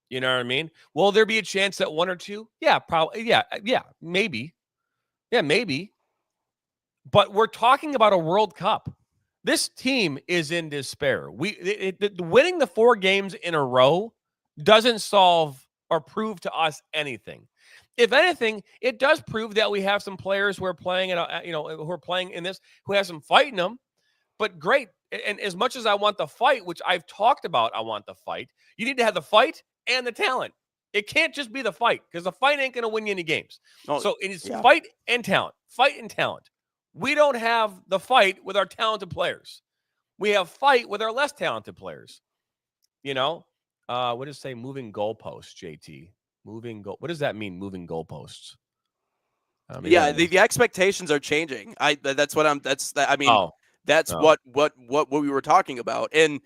you know what I mean? Will there be a chance that one or two? Yeah, probably. Yeah, maybe. Yeah, maybe. But we're talking about a World Cup. This team is in despair. Winning the 4 games in a row doesn't solve or prove to us anything. If anything, it does prove that we have some players who are playing who are playing in this, who have some fight in them. But great. And as much as I want the fight, which I've talked about, I want the fight. You need to have the fight and the talent. It can't just be the fight, because the fight ain't going to win you any games. So it is fight and talent. Fight and talent. We don't have the fight with our talented players. We have fight with our less talented players. What does it say? Moving goalposts, JT. What does that mean? Moving goalposts. The expectations are changing. That's what we were talking about. And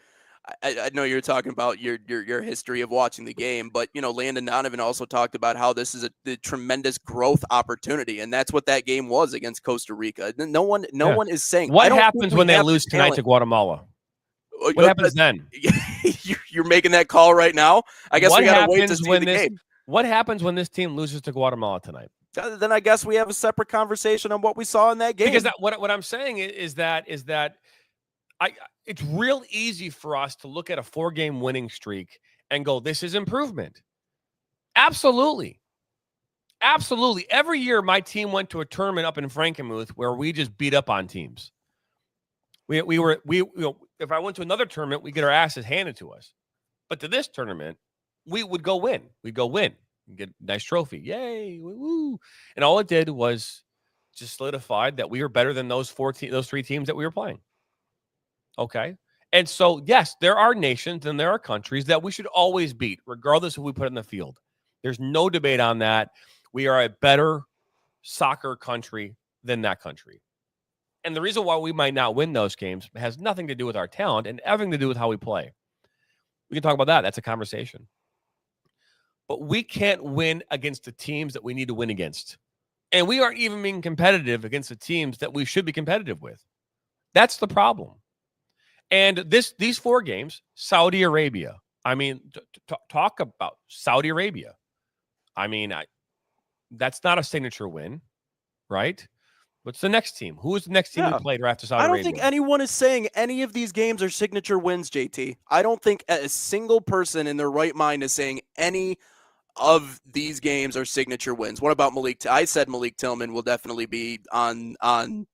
I know you're talking about your history of watching the game, but Landon Donovan also talked about how this is a tremendous growth opportunity, and that's what that game was against Costa Rica. No one is saying what happens when they lose tonight to Guatemala. What happens then? You're making that call right now. I guess we got to wait to see the game. What happens when this team loses to Guatemala tonight? Then I guess we have a separate conversation on what we saw in that game. Because what I'm saying is that it's real easy for us to look at a 4-game winning streak and go, this is improvement. Absolutely. Absolutely. Every year my team went to a tournament up in Frankenmuth where we just beat up on teams. If I went to another tournament, we get our asses handed to us. But to this tournament, we would go win. We'd go win. Get a nice trophy. Yay. Woo. And all it did was just solidified that we were better than those 3 teams that we were playing. Okay. And so, yes, there are nations and there are countries that we should always beat, regardless of who we put in the field. There's no debate on that. We are a better soccer country than that country. And the reason why we might not win those games has nothing to do with our talent and everything to do with how we play. We can talk about that. That's a conversation. But we can't win against the teams that we need to win against. And we aren't even being competitive against the teams that we should be competitive with. That's the problem. And these 4 games, Saudi Arabia. I mean, talk about Saudi Arabia. I mean, that's not a signature win, right? What's the next team? Who is the next team we played right after Saudi Arabia? I don't think anyone is saying any of these games are signature wins, JT. I don't think a single person in their right mind is saying any of these games are signature wins. What about Malik? I said Malik Tillman will definitely be on. I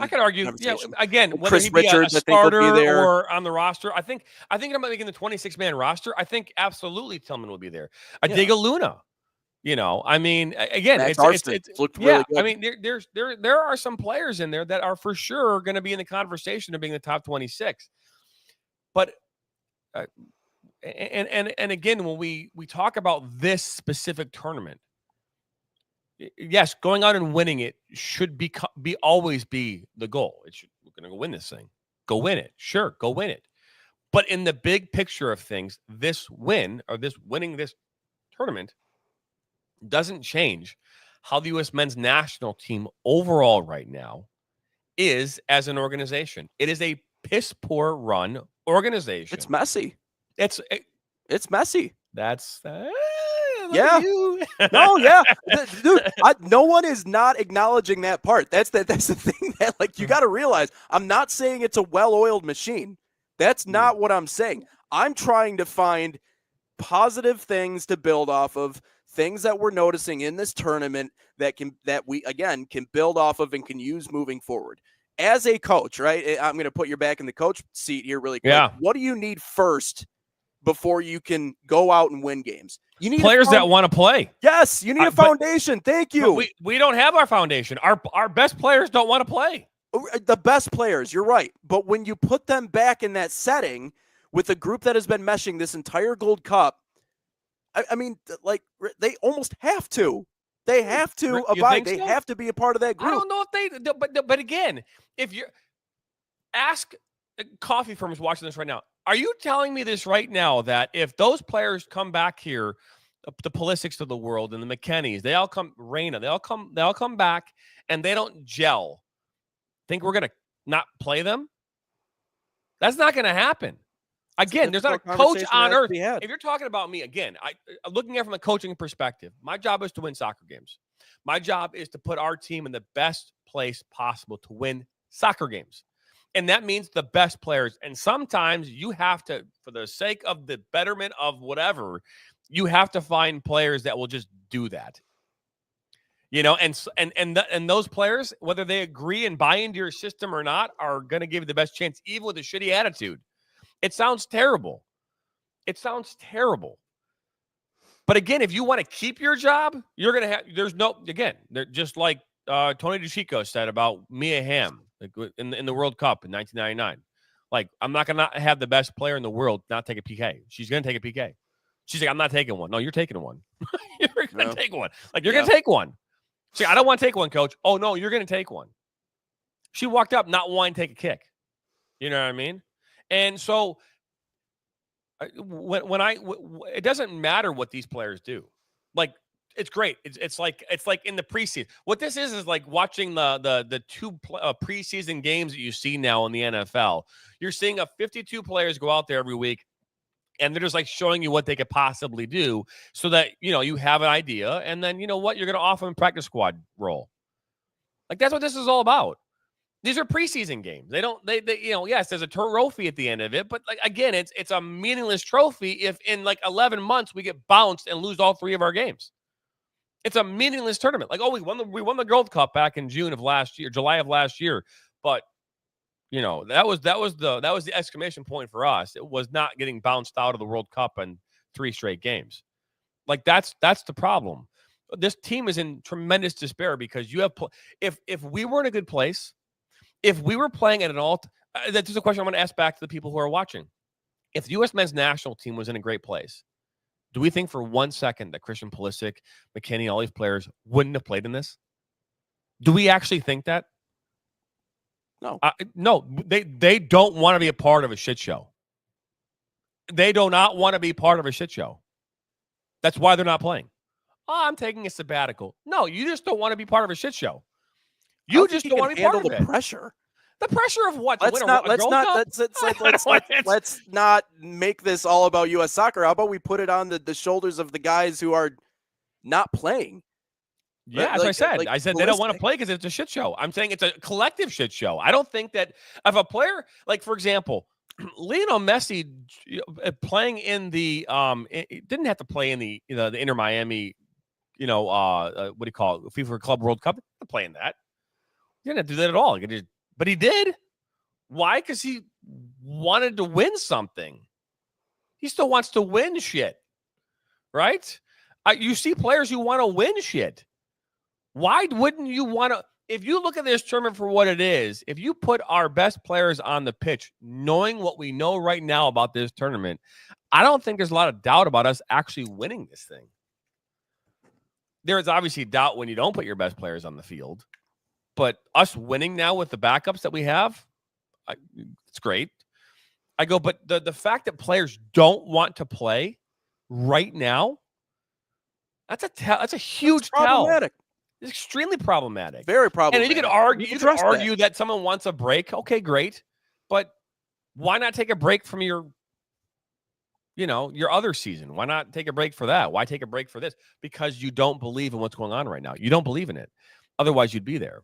could argue, again, whether Chris he be Richards, a starter or on the roster. I think I'm making the 26-man roster. I think absolutely Tillman will be there. Diego Luna. I mean, again, Max it's looked really good. I mean, there are some players in there that are for sure going to be in the conversation of being the top 26. But and again, when we talk about this specific tournament, yes, going out and winning it should be always be the goal. We're going to go win this thing. Go win it. Sure, go win it. But in the big picture of things, this winning this tournament doesn't change how the U.S. men's national team overall right now is as an organization. It is a piss poor run organization. It's messy. It's messy. That's yeah. You. No, yeah, dude. No one is not acknowledging that part. That's the thing that like you got to realize. I'm not saying it's a well-oiled machine. That's not what I'm saying. I'm trying to find positive things to build off of, things that we're noticing in this tournament that we again can build off of and can use moving forward. As a coach, right? I'm going to put you back in the coach seat here really quick. Yeah. What do you need first before you can go out and win games? You need players that want to play. Yes, you need a foundation. Thank you. We don't have our foundation. Our best players don't want to play. The best players, you're right. But when you put them back in that setting with a group that has been meshing this entire Gold Cup, I mean, like, they almost have to. They have to abide. They have to be a part of that group. I don't know if but again, if you're ask coffee firms watching this right now, are you telling me this right now that if those players come back here, the Pulisics of the world and the McKennies, they all come, Reina, they all come back and they don't gel, think we're going to not play them? That's not going to happen. Again, there's not a coach on earth. If you're talking about me, again, looking at it from a coaching perspective, my job is to win soccer games. My job is to put our team in the best place possible to win soccer games. And that means the best players. And sometimes you have to, for the sake of the betterment of whatever, you have to find players that will just do that. You know, and those players, whether they agree and buy into your system or not, are going to give you the best chance, even with a shitty attitude. It sounds terrible. It sounds terrible. But again, if you want to keep your job, you're going to have, they're just like Tony DeChico said about Mia Hamm in the World Cup in 1999. Like, I'm not going to have the best player in the world not take a PK. She's going to take a PK. She's like, I'm not taking one. No, you're taking one. You're going to take one. Like, you're going to take one. She's like, I don't want to take one, coach. Oh, no, you're going to take one. She walked up not wanting to take a kick. You know what I mean? And so it doesn't matter what these players do. Like, it's great. It's like in the preseason. What this is like watching the two preseason games that you see now in the NFL. You're seeing 52 players go out there every week, and they're just like showing you what they could possibly do, so that you have an idea, and then you know what you're going to offer them practice squad role. Like, that's what this is all about. These are preseason games. They yes, there's a trophy at the end of it, but like, again, it's a meaningless trophy if in like 11 months we get bounced and lose all 3 of our games. It's a meaningless tournament. Like, we won the Gold Cup back in July of last year, but that was the exclamation point for us. It was not getting bounced out of the World Cup in 3 straight games. Like, that's the problem. This team is in tremendous despair because you have if we were in a good place. If we were playing at an that's a question I'm going to ask back to the people who are watching. If the U.S. men's national team was in a great place, do we think for 1 second that Christian Pulisic, McKennie, all these players wouldn't have played in this? Do we actually think that? No. No, they don't want to be a part of a shit show. They do not want to be part of a shit show. That's why they're not playing. Oh, I'm taking a sabbatical. No, you just don't want to be part of a shit show. You just don't want to be part of it. Pressure. The pressure of what? Let's not make this all about U.S. soccer. How about we put it on the shoulders of the guys who are not playing? Yeah, as I said they don't want to play because it's a shit show. I'm saying it's a collective shit show. I don't think that if a player, like for example, Lionel Messi playing in the it didn't have to play in the the Inter Miami, what do you call it, FIFA Club World Cup? Not playing that. He didn't have to do that at all. But he did. Why? Because he wanted to win something. He still wants to win shit. Right? You see players who want to win shit. Why wouldn't you want to? If you look at this tournament for what it is, if you put our best players on the pitch, knowing what we know right now about this tournament, I don't think there's a lot of doubt about us actually winning this thing. There is obviously doubt when you don't put your best players on the field. But us winning now with the backups that we have, it's great. But the fact that players don't want to play right now, That's a huge tell. Problematic. It's extremely problematic. Very problematic. And you could argue that someone wants a break. Okay, great. But why not take a break from your other season? Why not take a break for that? Why take a break for this? Because you don't believe in what's going on right now. You don't believe in it. Otherwise, you'd be there.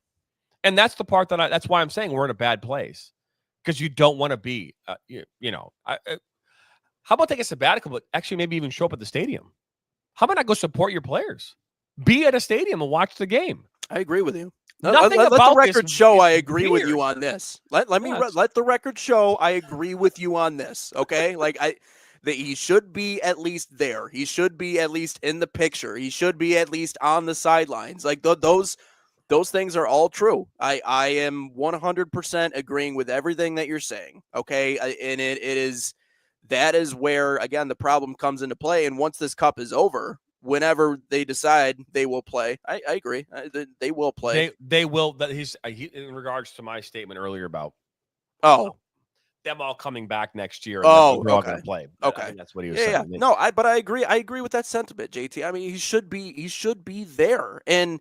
And that's the part that's why I'm saying we're in a bad place, because you don't want to be, how about take a sabbatical, but actually maybe even show up at the stadium? How about not go support your players? Be at a stadium and watch the game. I agree with you. Let the record show I agree with you on this. Let the record show I agree with you on this. Okay, he should be at least there. He should be at least in the picture. He should be at least on the sidelines. Like those things are all true. I am 100% agreeing with everything that you're saying. Okay, and that is where again the problem comes into play. And once this cup is over, whenever they decide they will play, I agree. They will play. They will. That in regards to my statement earlier about them all coming back next year. And they're all going to play. Okay, that's what he was saying. Yeah. No, but I agree. I agree with that sentiment, JT. I mean, he should be there. And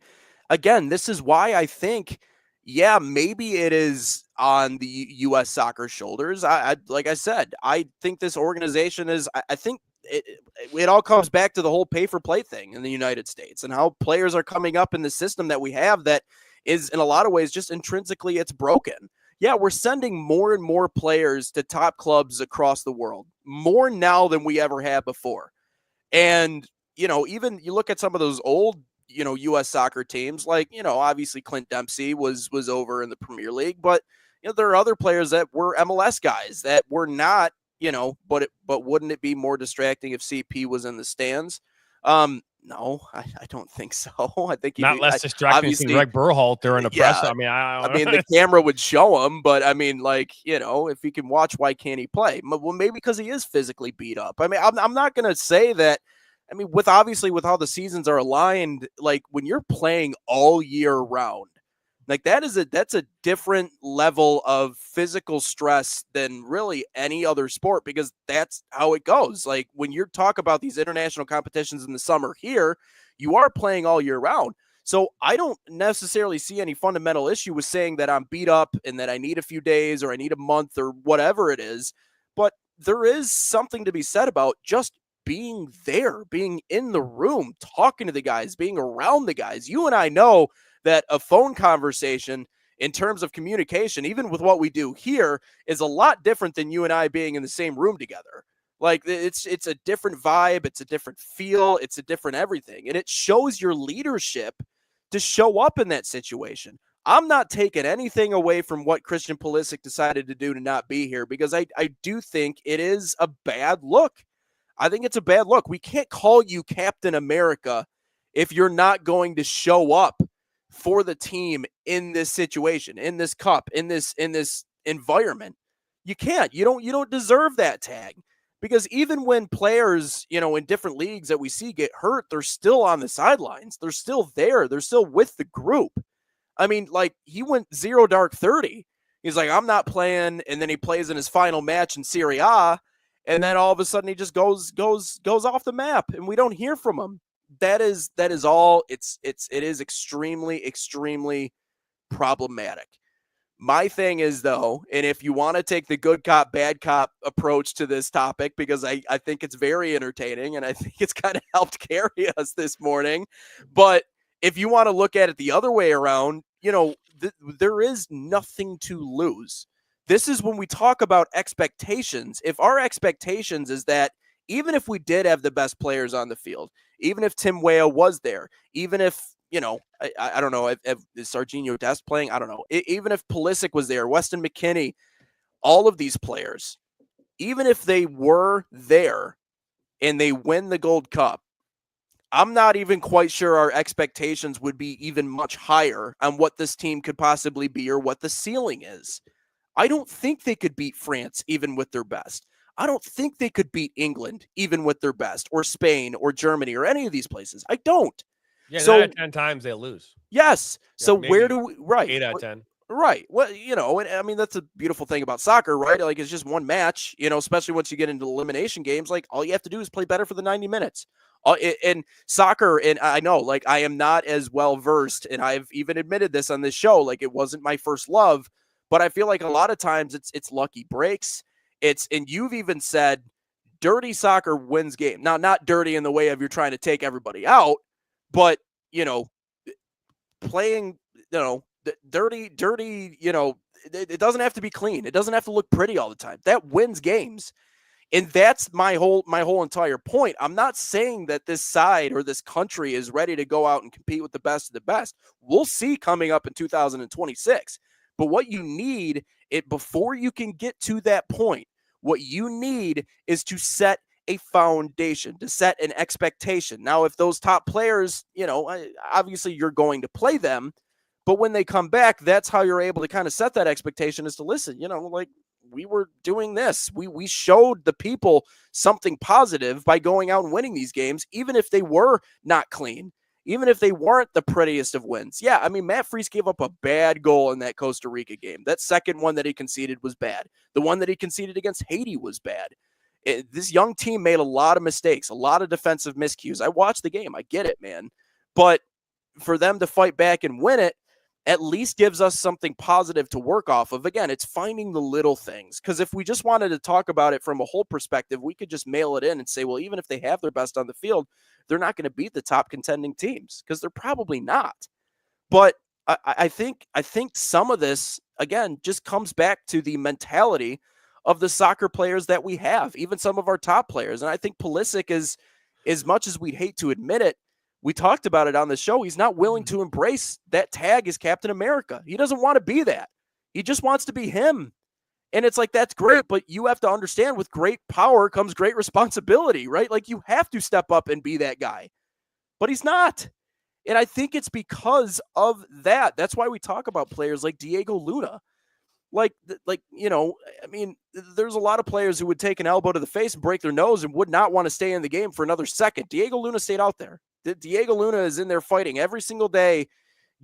again, this is why I think, maybe it is on the U.S. Soccer shoulders. Like I said, I think this organization is. I think it all comes back to the whole pay-for-play thing in the United States and how players are coming up in the system that we have that is in a lot of ways just intrinsically it's broken. Yeah, we're sending more and more players to top clubs across the world, more now than we ever have before. And, even you look at some of those old, U.S. soccer teams, like, obviously Clint Dempsey was over in the Premier League, but, there are other players that were MLS guys that were not, but wouldn't it be more distracting if CP was in the stands? No, I don't think so. I think not less distracting than Greg Berhalter during the press. I mean, the camera would show him, but I mean, if he can watch, why can't he play? Well, maybe because he is physically beat up. I mean, I'm not going to say that. I mean, with how the seasons are aligned, like when you're playing all year round, like that's a different level of physical stress than really any other sport, because that's how it goes. Like when you talk about these international competitions in the summer here, you are playing all year round. So I don't necessarily see any fundamental issue with saying that I'm beat up and that I need a few days or I need a month or whatever it is. But there is something to be said about just being there, being in the room, talking to the guys, being around the guys. You and I know that a phone conversation in terms of communication, even with what we do here, is a lot different than you and I being in the same room together. Like it's a different vibe. It's a different feel. It's a different everything. And it shows your leadership to show up in that situation. I'm not taking anything away from what Christian Pulisic decided to do to not be here, because I do think it is a bad look. I think it's a bad look. We can't call you Captain America if you're not going to show up for the team in this situation, in this cup, in this environment. You can't. You don't deserve that tag, because even when players, in different leagues that we see get hurt, they're still on the sidelines. They're still there. They're still with the group. I mean, like he went 0 dark 30. He's like, I'm not playing, and then he plays in his final match in Serie A, and then all of a sudden he just goes off the map, and we don't hear from him. That is all. It is extremely, extremely problematic. My thing is, though, and if you want to take the good cop, bad cop approach to this topic, because I think it's very entertaining and I think it's kind of helped carry us this morning. But if you want to look at it the other way around, there is nothing to lose. This is when we talk about expectations. If our expectations is that even if we did have the best players on the field, even if Tim Weah was there, even if, I don't know, if is Sergiño Dest playing? I don't know. Even if Pulisic was there, Weston McKennie, all of these players, even if they were there and they win the Gold Cup, I'm not even quite sure our expectations would be even much higher on what this team could possibly be or what the ceiling is. I don't think they could beat France even with their best. I don't think they could beat England even with their best, or Spain or Germany or any of these places. I don't. Yeah, so 9 out of 10 times they lose. Yes. So where do we, right? 8 out of 10. Right. Well, and I mean, that's a beautiful thing about soccer, right? Like, it's just one match, especially once you get into elimination games. Like, all you have to do is play better for the 90 minutes. And soccer, and I know, like, I am not as well versed, and I've even admitted this on this show. Like, it wasn't my first love, but I feel like a lot of times it's lucky breaks. And you've even said dirty soccer wins game. Now, not dirty in the way of you're trying to take everybody out, but, playing, dirty, it doesn't have to be clean. It doesn't have to look pretty all the time. That wins games. And that's my whole entire point. I'm not saying that this side or this country is ready to go out and compete with the best of the best. We'll see coming up in 2026. But what you need before you can get to that point, what you need is to set a foundation, to set an expectation. Now, if those top players, obviously you're going to play them, but when they come back, that's how you're able to kind of set that expectation, is to listen, like, we were doing this. We showed the people something positive by going out and winning these games, even if they were not clean, even if they weren't the prettiest of wins. Yeah, I mean, Matt Freese gave up a bad goal in that Costa Rica game. That second one that he conceded was bad. The one that he conceded against Haiti was bad. This young team made a lot of mistakes, a lot of defensive miscues. I watched the game. I get it, man. But for them to fight back and win it at least gives us something positive to work off of. Again, it's finding the little things. Because if we just wanted to talk about it from a whole perspective, we could just mail it in and say, well, even if they have their best on the field, they're not going to beat the top contending teams, because they're probably not. But I think some of this, again, just comes back to the mentality of the soccer players that we have, even some of our top players. And I think Pulisic is, as much as we'd hate to admit it, we talked about it on the show, he's not willing to embrace that tag as Captain America. He doesn't want to be that. He just wants to be him. And it's like, that's great, but you have to understand, with great power comes great responsibility, right? Like, you have to step up and be that guy. But he's not. And I think it's because of that. That's why we talk about players like Diego Luna. Like, I mean, there's a lot of players who would take an elbow to the face and break their nose and would not want to stay in the game for another second. Diego Luna stayed out there. Diego Luna is in there fighting every single day,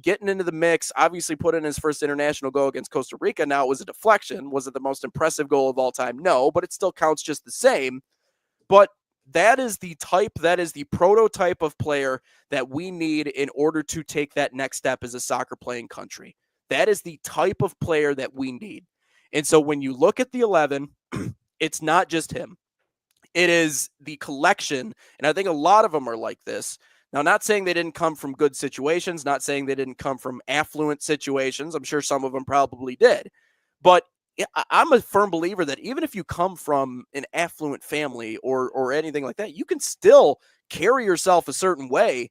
getting into the mix, obviously put in his first international goal against Costa Rica. Now, it was a deflection. Was it the most impressive goal of all time? No, but it still counts just the same. But that is the prototype of player that we need in order to take that next step as a soccer playing country. That is the type of player that we need. And so when you look at the 11, it's not just him. It is the collection. And I think a lot of them are like this. Now, not saying they didn't come from good situations, not saying they didn't come from affluent situations. I'm sure some of them probably did. But I'm a firm believer that even if you come from an affluent family or anything like that, you can still carry yourself a certain way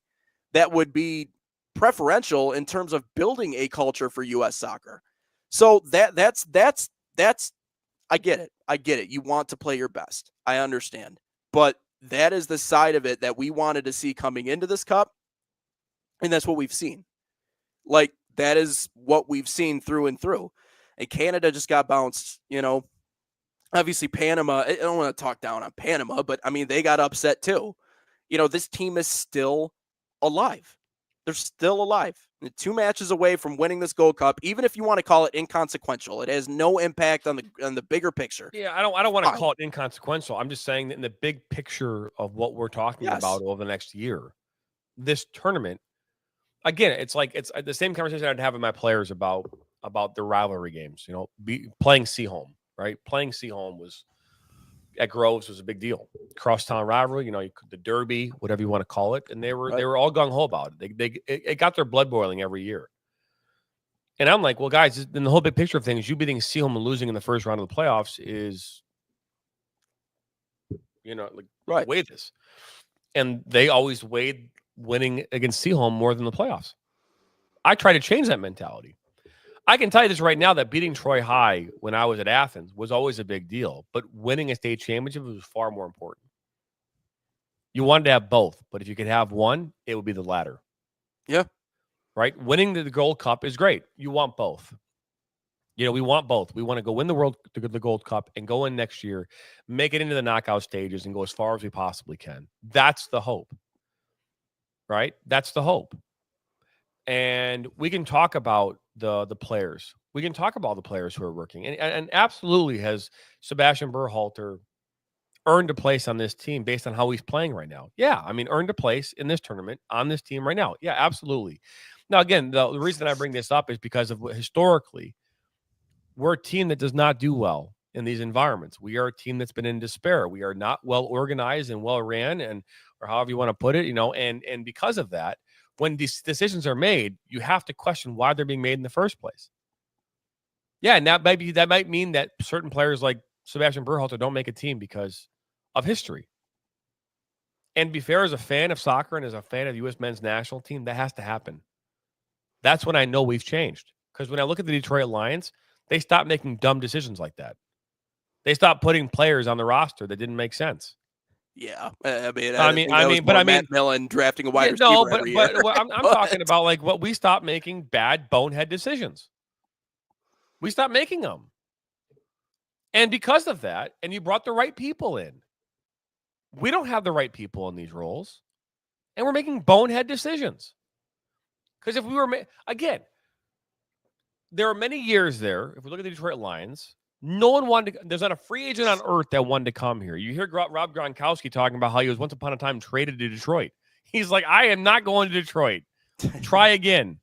that would be preferential in terms of building a culture for U.S. soccer. So that's I get it. I get it. You want to play your best. I understand. But that is the side of it that we wanted to see coming into this cup. And that's what we've seen. Like, that is what we've seen through and through. And Canada just got bounced, Obviously, Panama, I don't want to talk down on Panama, but I mean, they got upset too. This team is still alive. They're still alive. They're 2 matches away from winning this Gold Cup, even if you want to call it inconsequential. It has no impact on the bigger picture. Yeah, I don't want to call it inconsequential. I'm just saying that in the big picture of what we're talking about over the next year, this tournament, again, it's the same conversation I'd have with my players about the rivalry games. Playing Seaholm, right? Playing Seaholm at Groves was a big deal. Crosstown rivalry, the Derby, whatever you want to call it, and they were all gung ho about it. It got their blood boiling every year. And I'm like, well, guys, in the whole big picture of things, you beating Seaholm and losing in the first round of the playoffs is, weigh this. And they always weighed winning against Seaholm more than the playoffs. I try to change that mentality. I can tell you this right now, that beating Troy High when I was at Athens was always a big deal, but winning a state championship was far more important. You wanted to have both, but if you could have one, it would be the latter. Yeah. Right? Winning the Gold Cup is great. You want both. We want both. We want to go win the Gold Cup and go in next year, make it into the knockout stages and go as far as we possibly can. That's the hope. Right? That's the hope. And we can talk about the players. We can talk about all the players who are working, and absolutely has Sebastian Berhalter earned a place on this team based on how he's playing right now. Yeah, I mean, earned a place in this tournament on this team right now. Yeah, absolutely. Now, again, the reason I bring this up is because of historically, we're a team that does not do well in these environments. We are a team that's been in despair. We are not well organized and well ran, and or however you want to put it, and because of that, when these decisions are made, you have to question why they're being made in the first place. Yeah, and that might mean that certain players like Sebastian Berhalter don't make a team because of history. And to be fair, as a fan of soccer and as a fan of the U.S. men's national team, that has to happen. That's when I know we've changed. Because when I look at the Detroit Lions, they stopped making dumb decisions like that. They stopped putting players on the roster that didn't make sense. Yeah, I mean, Matt Millen drafting a wide receiver. No, but I'm talking about like what we stopped making bad bonehead decisions. We stopped making them. And because of that, and you brought the right people in, we don't have the right people in these roles, and we're making bonehead decisions. Because if we were, again, there are many years there, if we look at the Detroit Lions, no one wanted to, there's not a free agent on earth that wanted to come here. You hear Rob Gronkowski talking about how he was once upon a time traded to Detroit. He's like, I am not going to Detroit. Try again.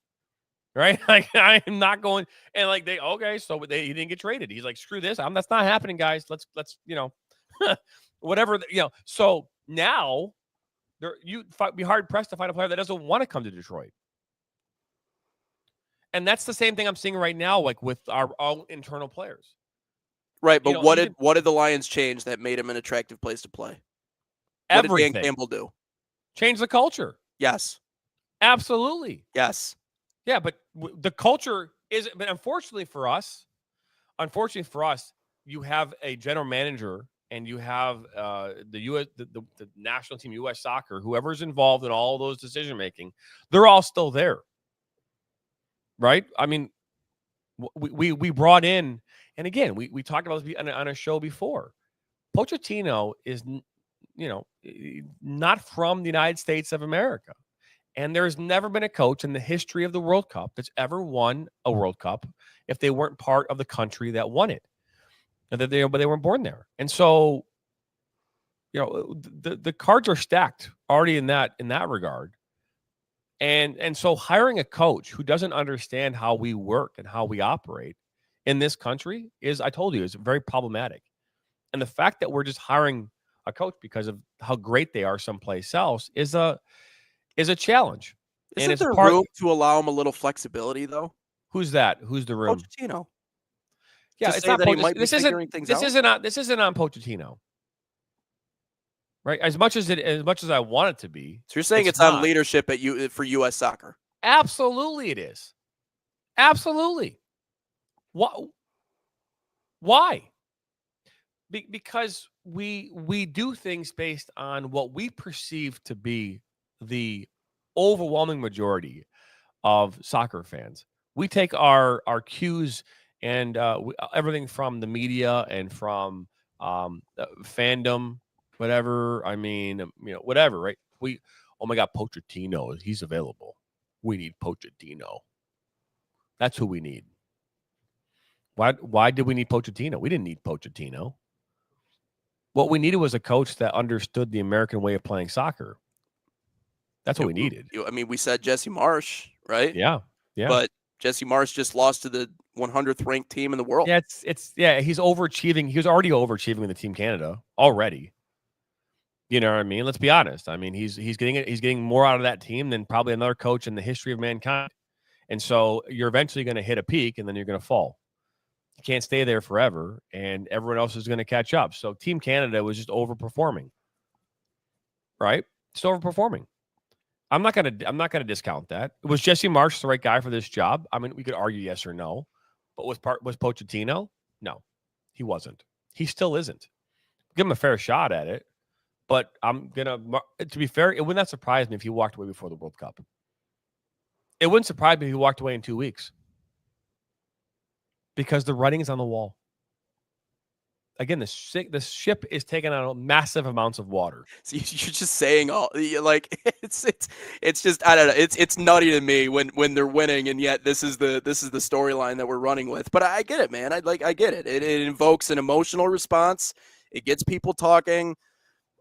Right? Like, I am not going. And like, he didn't get traded. He's like, screw this. That's not happening, guys. Let's whatever, So now you'd be hard pressed to find a player that doesn't want to come to Detroit. And that's the same thing I'm seeing right now, like with our own internal players. Right, but what did the Lions change that made him an attractive place to play? Everything. What did Dan Campbell do? Change the culture. Yes. Absolutely. Yes. Yeah, but the culture is. But unfortunately for us, you have a general manager and you have the U.S. the national team, U.S. Soccer, whoever's involved in all those decision making. They're all still there, right? I mean, we brought in, and again, we talked about this on a show before. Pochettino is, not from the United States of America. And there's never been a coach in the history of the World Cup that's ever won a World Cup if they weren't part of the country that won it. But they weren't born there. And so, the cards are stacked already in that regard. And so hiring a coach who doesn't understand how we work and how we operate in this country is very problematic. And the fact that we're just hiring a coach because of how great they are someplace else is a challenge. Isn't there room to allow him a little flexibility, though? Who's that? Who's the room? Pochettino. Yeah, it's not. This isn't on Pochettino, right? As much as I want it to be. So you're saying it's on leadership for U.S. Soccer? Absolutely, it is. Absolutely. Why? Because we do things based on what we perceive to be the overwhelming majority of soccer fans. We take our cues and everything from the media and from fandom, whatever. I mean, whatever, right? Oh my God, Pochettino, he's available. We need Pochettino. That's who we need. Why did we need Pochettino? We didn't need Pochettino. What we needed was a coach that understood the American way of playing soccer. That's what we needed. We said Jesse Marsch, right? Yeah. But Jesse Marsch just lost to the 100th ranked team in the world. Yeah, he's overachieving. He was already overachieving with the Team Canada already. You know what I mean? Let's be honest. I mean, he's getting more out of that team than probably another coach in the history of mankind. And so you're eventually going to hit a peak and then you're going to fall. You can't stay there forever, and everyone else is going to catch up. So Team Canada was just overperforming. Right? It's overperforming. I'm not gonna discount that. Was Jesse Marsch the right guy for this job? I mean, we could argue yes or no, but was Pochettino? No, he wasn't. He still isn't. Give him a fair shot at it, but to be fair, it would not surprise me if he walked away before the World Cup. It wouldn't surprise me if he walked away in 2 weeks because the writing is on the wall. again, the ship is taking on massive amounts of water. So you're just saying all like it's just I don't know. It's nutty to me when they're winning, and yet this is the storyline that we're running with. But I get it, man. I get it. It invokes an emotional response. It gets people talking.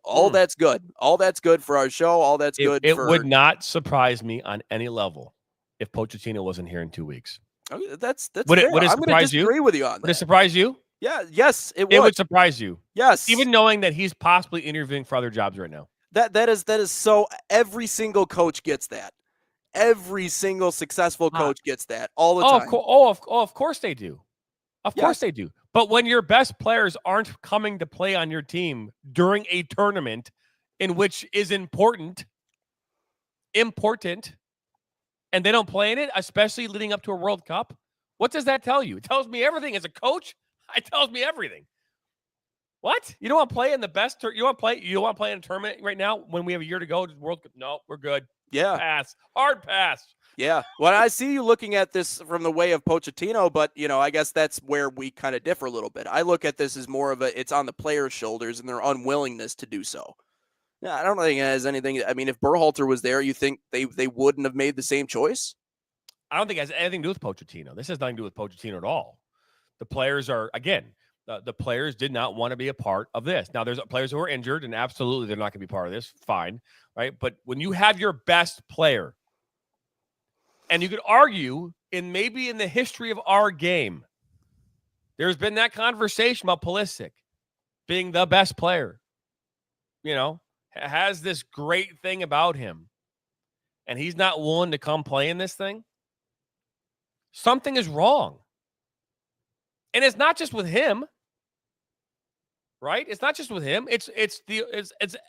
All that's good. All that's good for our show. All that's good. It would not surprise me on any level if Pochettino wasn't here in 2 weeks. That's would fair. it I'm going to disagree with you on that. Would it surprise you? Yeah. Yes, it would. It would surprise you. Yes. Even knowing that he's possibly interviewing for other jobs right now. That is so. Every single coach gets that. Every single successful coach gets that all the time. Of course they do. Of course they do. But when your best players aren't coming to play on your team during a tournament in which is important, and they don't play in it, especially leading up to a World Cup, what does that tell you? It tells me everything. As a coach, it tells me everything. What? You don't want to play in the best? You want to play in a tournament right now when we have a year to go to World Cup? No, we're good. Yeah. Pass. Hard pass. Yeah. Well, I see you looking at this from the way of Pochettino, but, I guess that's where we kind of differ a little bit. I look at this as more of it's on the players' shoulders and their unwillingness to do so. Yeah, I don't think it has anything. I mean, if Berhalter was there, you think they wouldn't have made the same choice? I don't think it has anything to do with Pochettino. This has nothing to do with Pochettino at all. The players are, again, the players did not want to be a part of this. Now, there's players who are injured, and absolutely they're not going to be part of this. Fine, right? But when you have your best player, and you could argue maybe in the history of our game, there's been that conversation about Pulisic being the best player, has this great thing about him, and he's not willing to come play in this thing. Something is wrong. And it's not just with him, right? It's not just with him. It's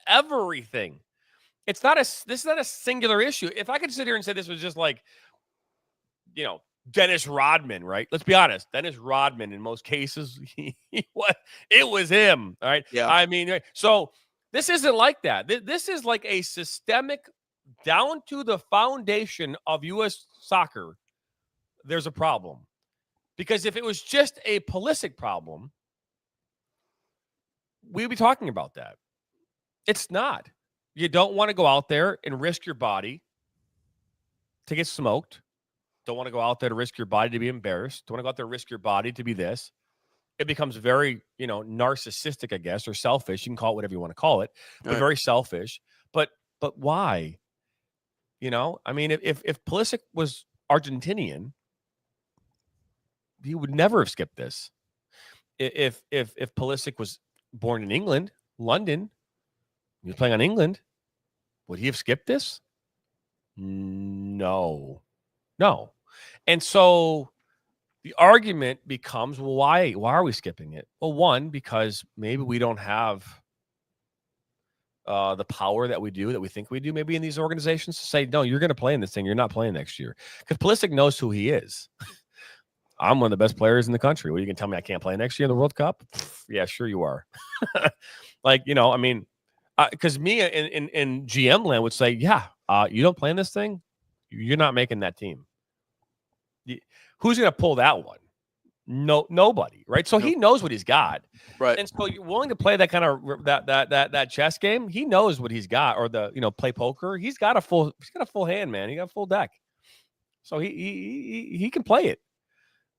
everything. This is not a singular issue. If I could sit here and say this was just like, Dennis Rodman, right? Let's be honest. Dennis Rodman, in most cases, it was him, all right? Yeah. I mean, so this isn't like that. This is like a systemic, down to the foundation of U.S. soccer, there's a problem. Because if it was just a Pulisic problem, we'd be talking about that. It's not. You don't want to go out there and risk your body to get smoked. Don't want to go out there to risk your body to be embarrassed. Don't want to go out there and risk your body to be this. It becomes very, narcissistic, I guess, or selfish. You can call it whatever you want to call it, but very selfish. But why? I mean, if Pulisic was Argentinian, he would never have skipped this. If Pulisic was born in England, London, he was playing on England, would he have skipped this? No. And so the argument becomes, well, why are we skipping it? Well, one, because maybe we don't have the power that we think we do, maybe in these organizations to say, no, you're going to play in this thing. You're not playing next year. Because Pulisic knows who he is. I'm one of the best players in the country. Well, you can tell me I can't play next year in the World Cup? Yeah, sure you are. Because me in GM land would say, yeah, you don't play in this thing, you're not making that team. Who's going to pull that one? No, nobody, right? So he knows what he's got, right? And so you're willing to play that kind of that chess game. He knows what he's got, or play poker. He's got a full hand, man. He got a full deck, so he can play it.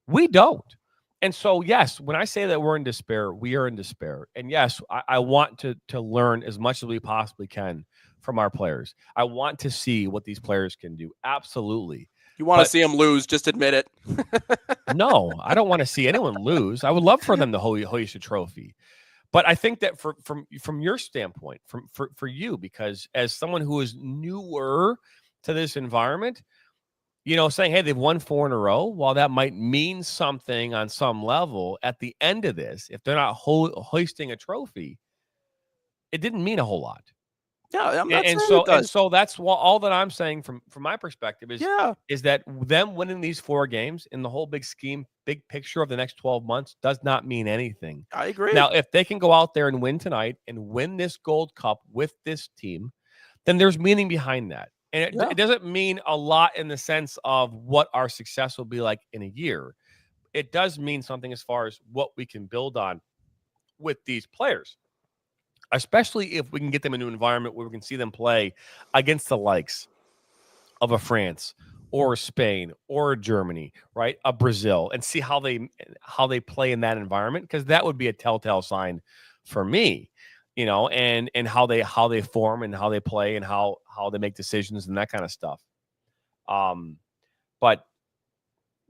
We don't. And so, yes, when I say that we're in despair, we are in despair. And yes, I want to learn as much as we possibly can from our players. I want to see what these players can do. Absolutely. You want to see them lose, just admit it. No, I don't want to see anyone lose. I would love for them to hoist a trophy. But I think that from your standpoint, for you, because as someone who is newer to this environment, saying, hey, they've won 4 in a row, while that might mean something on some level, at the end of this, if they're not hoisting a trophy, it didn't mean a whole lot. Yeah, I'm not and saying it does. And so that's all that I'm saying from my perspective is that them winning these 4 games in the whole big scheme, big picture of the next 12 months does not mean anything. I agree. Now, if they can go out there and win tonight and win this Gold Cup with this team, then there's meaning behind that. And it doesn't mean a lot in the sense of what our success will be like in a year. It does mean something as far as what we can build on with these players, especially if we can get them into an environment where we can see them play against the likes of a France or Spain or Germany, right? A Brazil, and see how they play in that environment, because that would be a telltale sign for me, and how they form and how they play and how they make decisions and that kind of stuff. But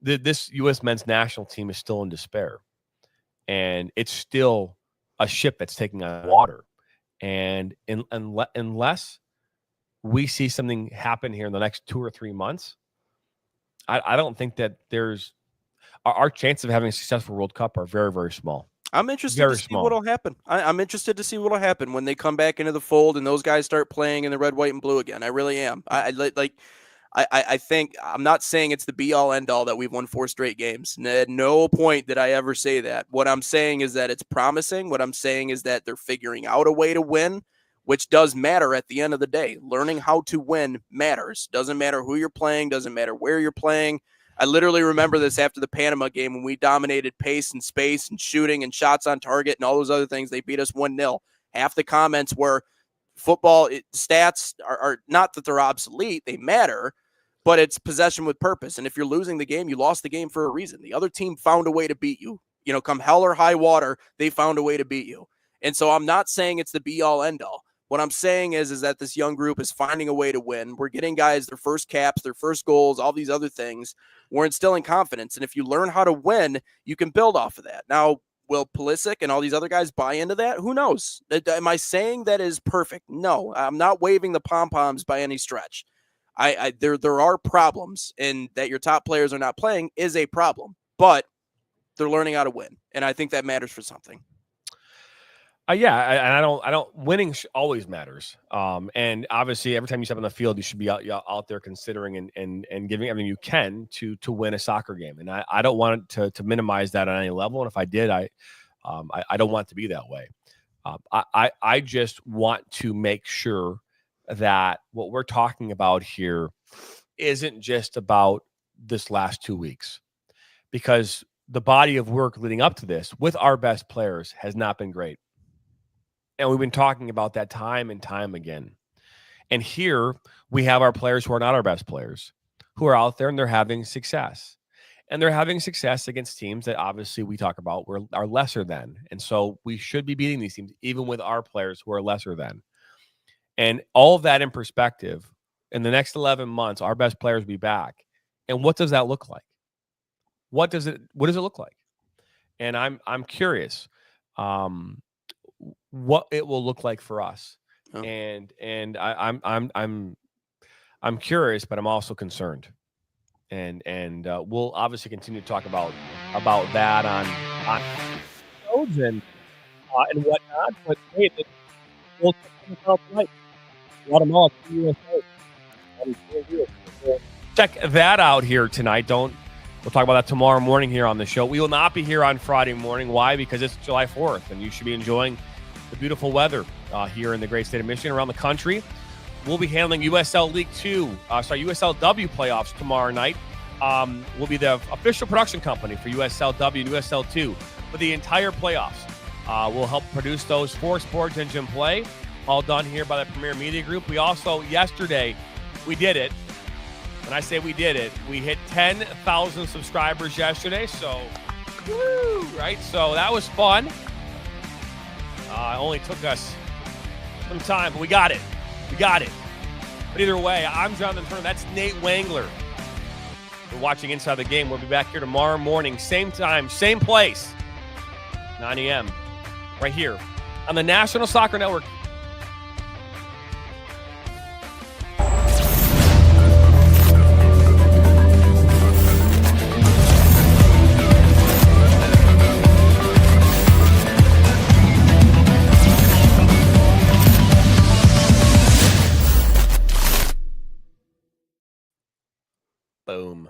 this U.S. men's national team is still in despair, and it's still a ship that's taking on water. And unless we see something happen here in the next 2 or 3 months, I don't think that there's our chances of having a successful World Cup are very, very small. I'm interested to see what'll happen. I'm interested to see what'll happen when they come back into the fold and those guys start playing in the red, white, and blue again. I really am. I think I'm not saying it's the be all end all that we've won 4 straight games. At no point did I ever say that. What I'm saying is that it's promising. What I'm saying is that they're figuring out a way to win, which does matter at the end of the day. Learning how to win matters. Doesn't matter who you're playing. Doesn't matter where you're playing. I literally remember this after the Panama game when we dominated pace and space and shooting and shots on target and all those other things. They beat us 1-0. Half the comments were football stats are not that they're obsolete. They matter, but it's possession with purpose. And if you're losing the game, you lost the game for a reason. The other team found a way to beat you. Come hell or high water, they found a way to beat you. And so I'm not saying it's the be all end all. What I'm saying is that this young group is finding a way to win. We're getting guys their first caps, their first goals, all these other things. We're instilling confidence. And if you learn how to win, you can build off of that. Now, will Pulisic and all these other guys buy into that? Who knows? Am I saying that is perfect? No, I'm not waving the pom-poms by any stretch. There are problems, and that your top players are not playing is a problem, but they're learning how to win. And I think that matters for something. And I don't. Winning always matters. And obviously, every time you step on the field, you should be out there considering and giving everything you can to win a soccer game. And I don't want to minimize that on any level. And if I did, I don't want it to be that way. I just want to make sure that what we're talking about here isn't just about this last 2 weeks, because the body of work leading up to this with our best players has not been great. And we've been talking about that time and time again. And here we have our players who are not our best players, who are out there and they're having success. And they're having success against teams that obviously we talk about are lesser than. And so we should be beating these teams, even with our players who are lesser than. And all of that in perspective, in the next 11 months, our best players will be back. And what does that look like? What does it look like? And I'm curious. What it will look like for us. Oh. And I'm curious, but I'm also concerned. And we'll obviously continue to talk about that on episodes and whatnot. But hey, we'll talk tonight. Guatemala, USA. Check that out here tonight. We'll talk about that tomorrow morning here on the show. We will not be here on Friday morning. Why? Because it's July 4th, and you should be enjoying the beautiful weather here in the great state of Michigan, around the country. We'll be handling USLW playoffs tomorrow night. We'll be the official production company for USLW and USL2 for the entire playoffs. We'll help produce those for Sports Engine Play, all done here by the Premier Media Group. We also, yesterday, we did it. When I say we did it, we hit 10,000 subscribers yesterday. So, woo, right? So that was fun. It only took us some time, but we got it. But either way, I'm Jonathan Turner. That's Nate Wangler. We're watching Inside the Game. We'll be back here tomorrow morning, same time, same place, 9 a.m., right here on the National Soccer Network. Boom.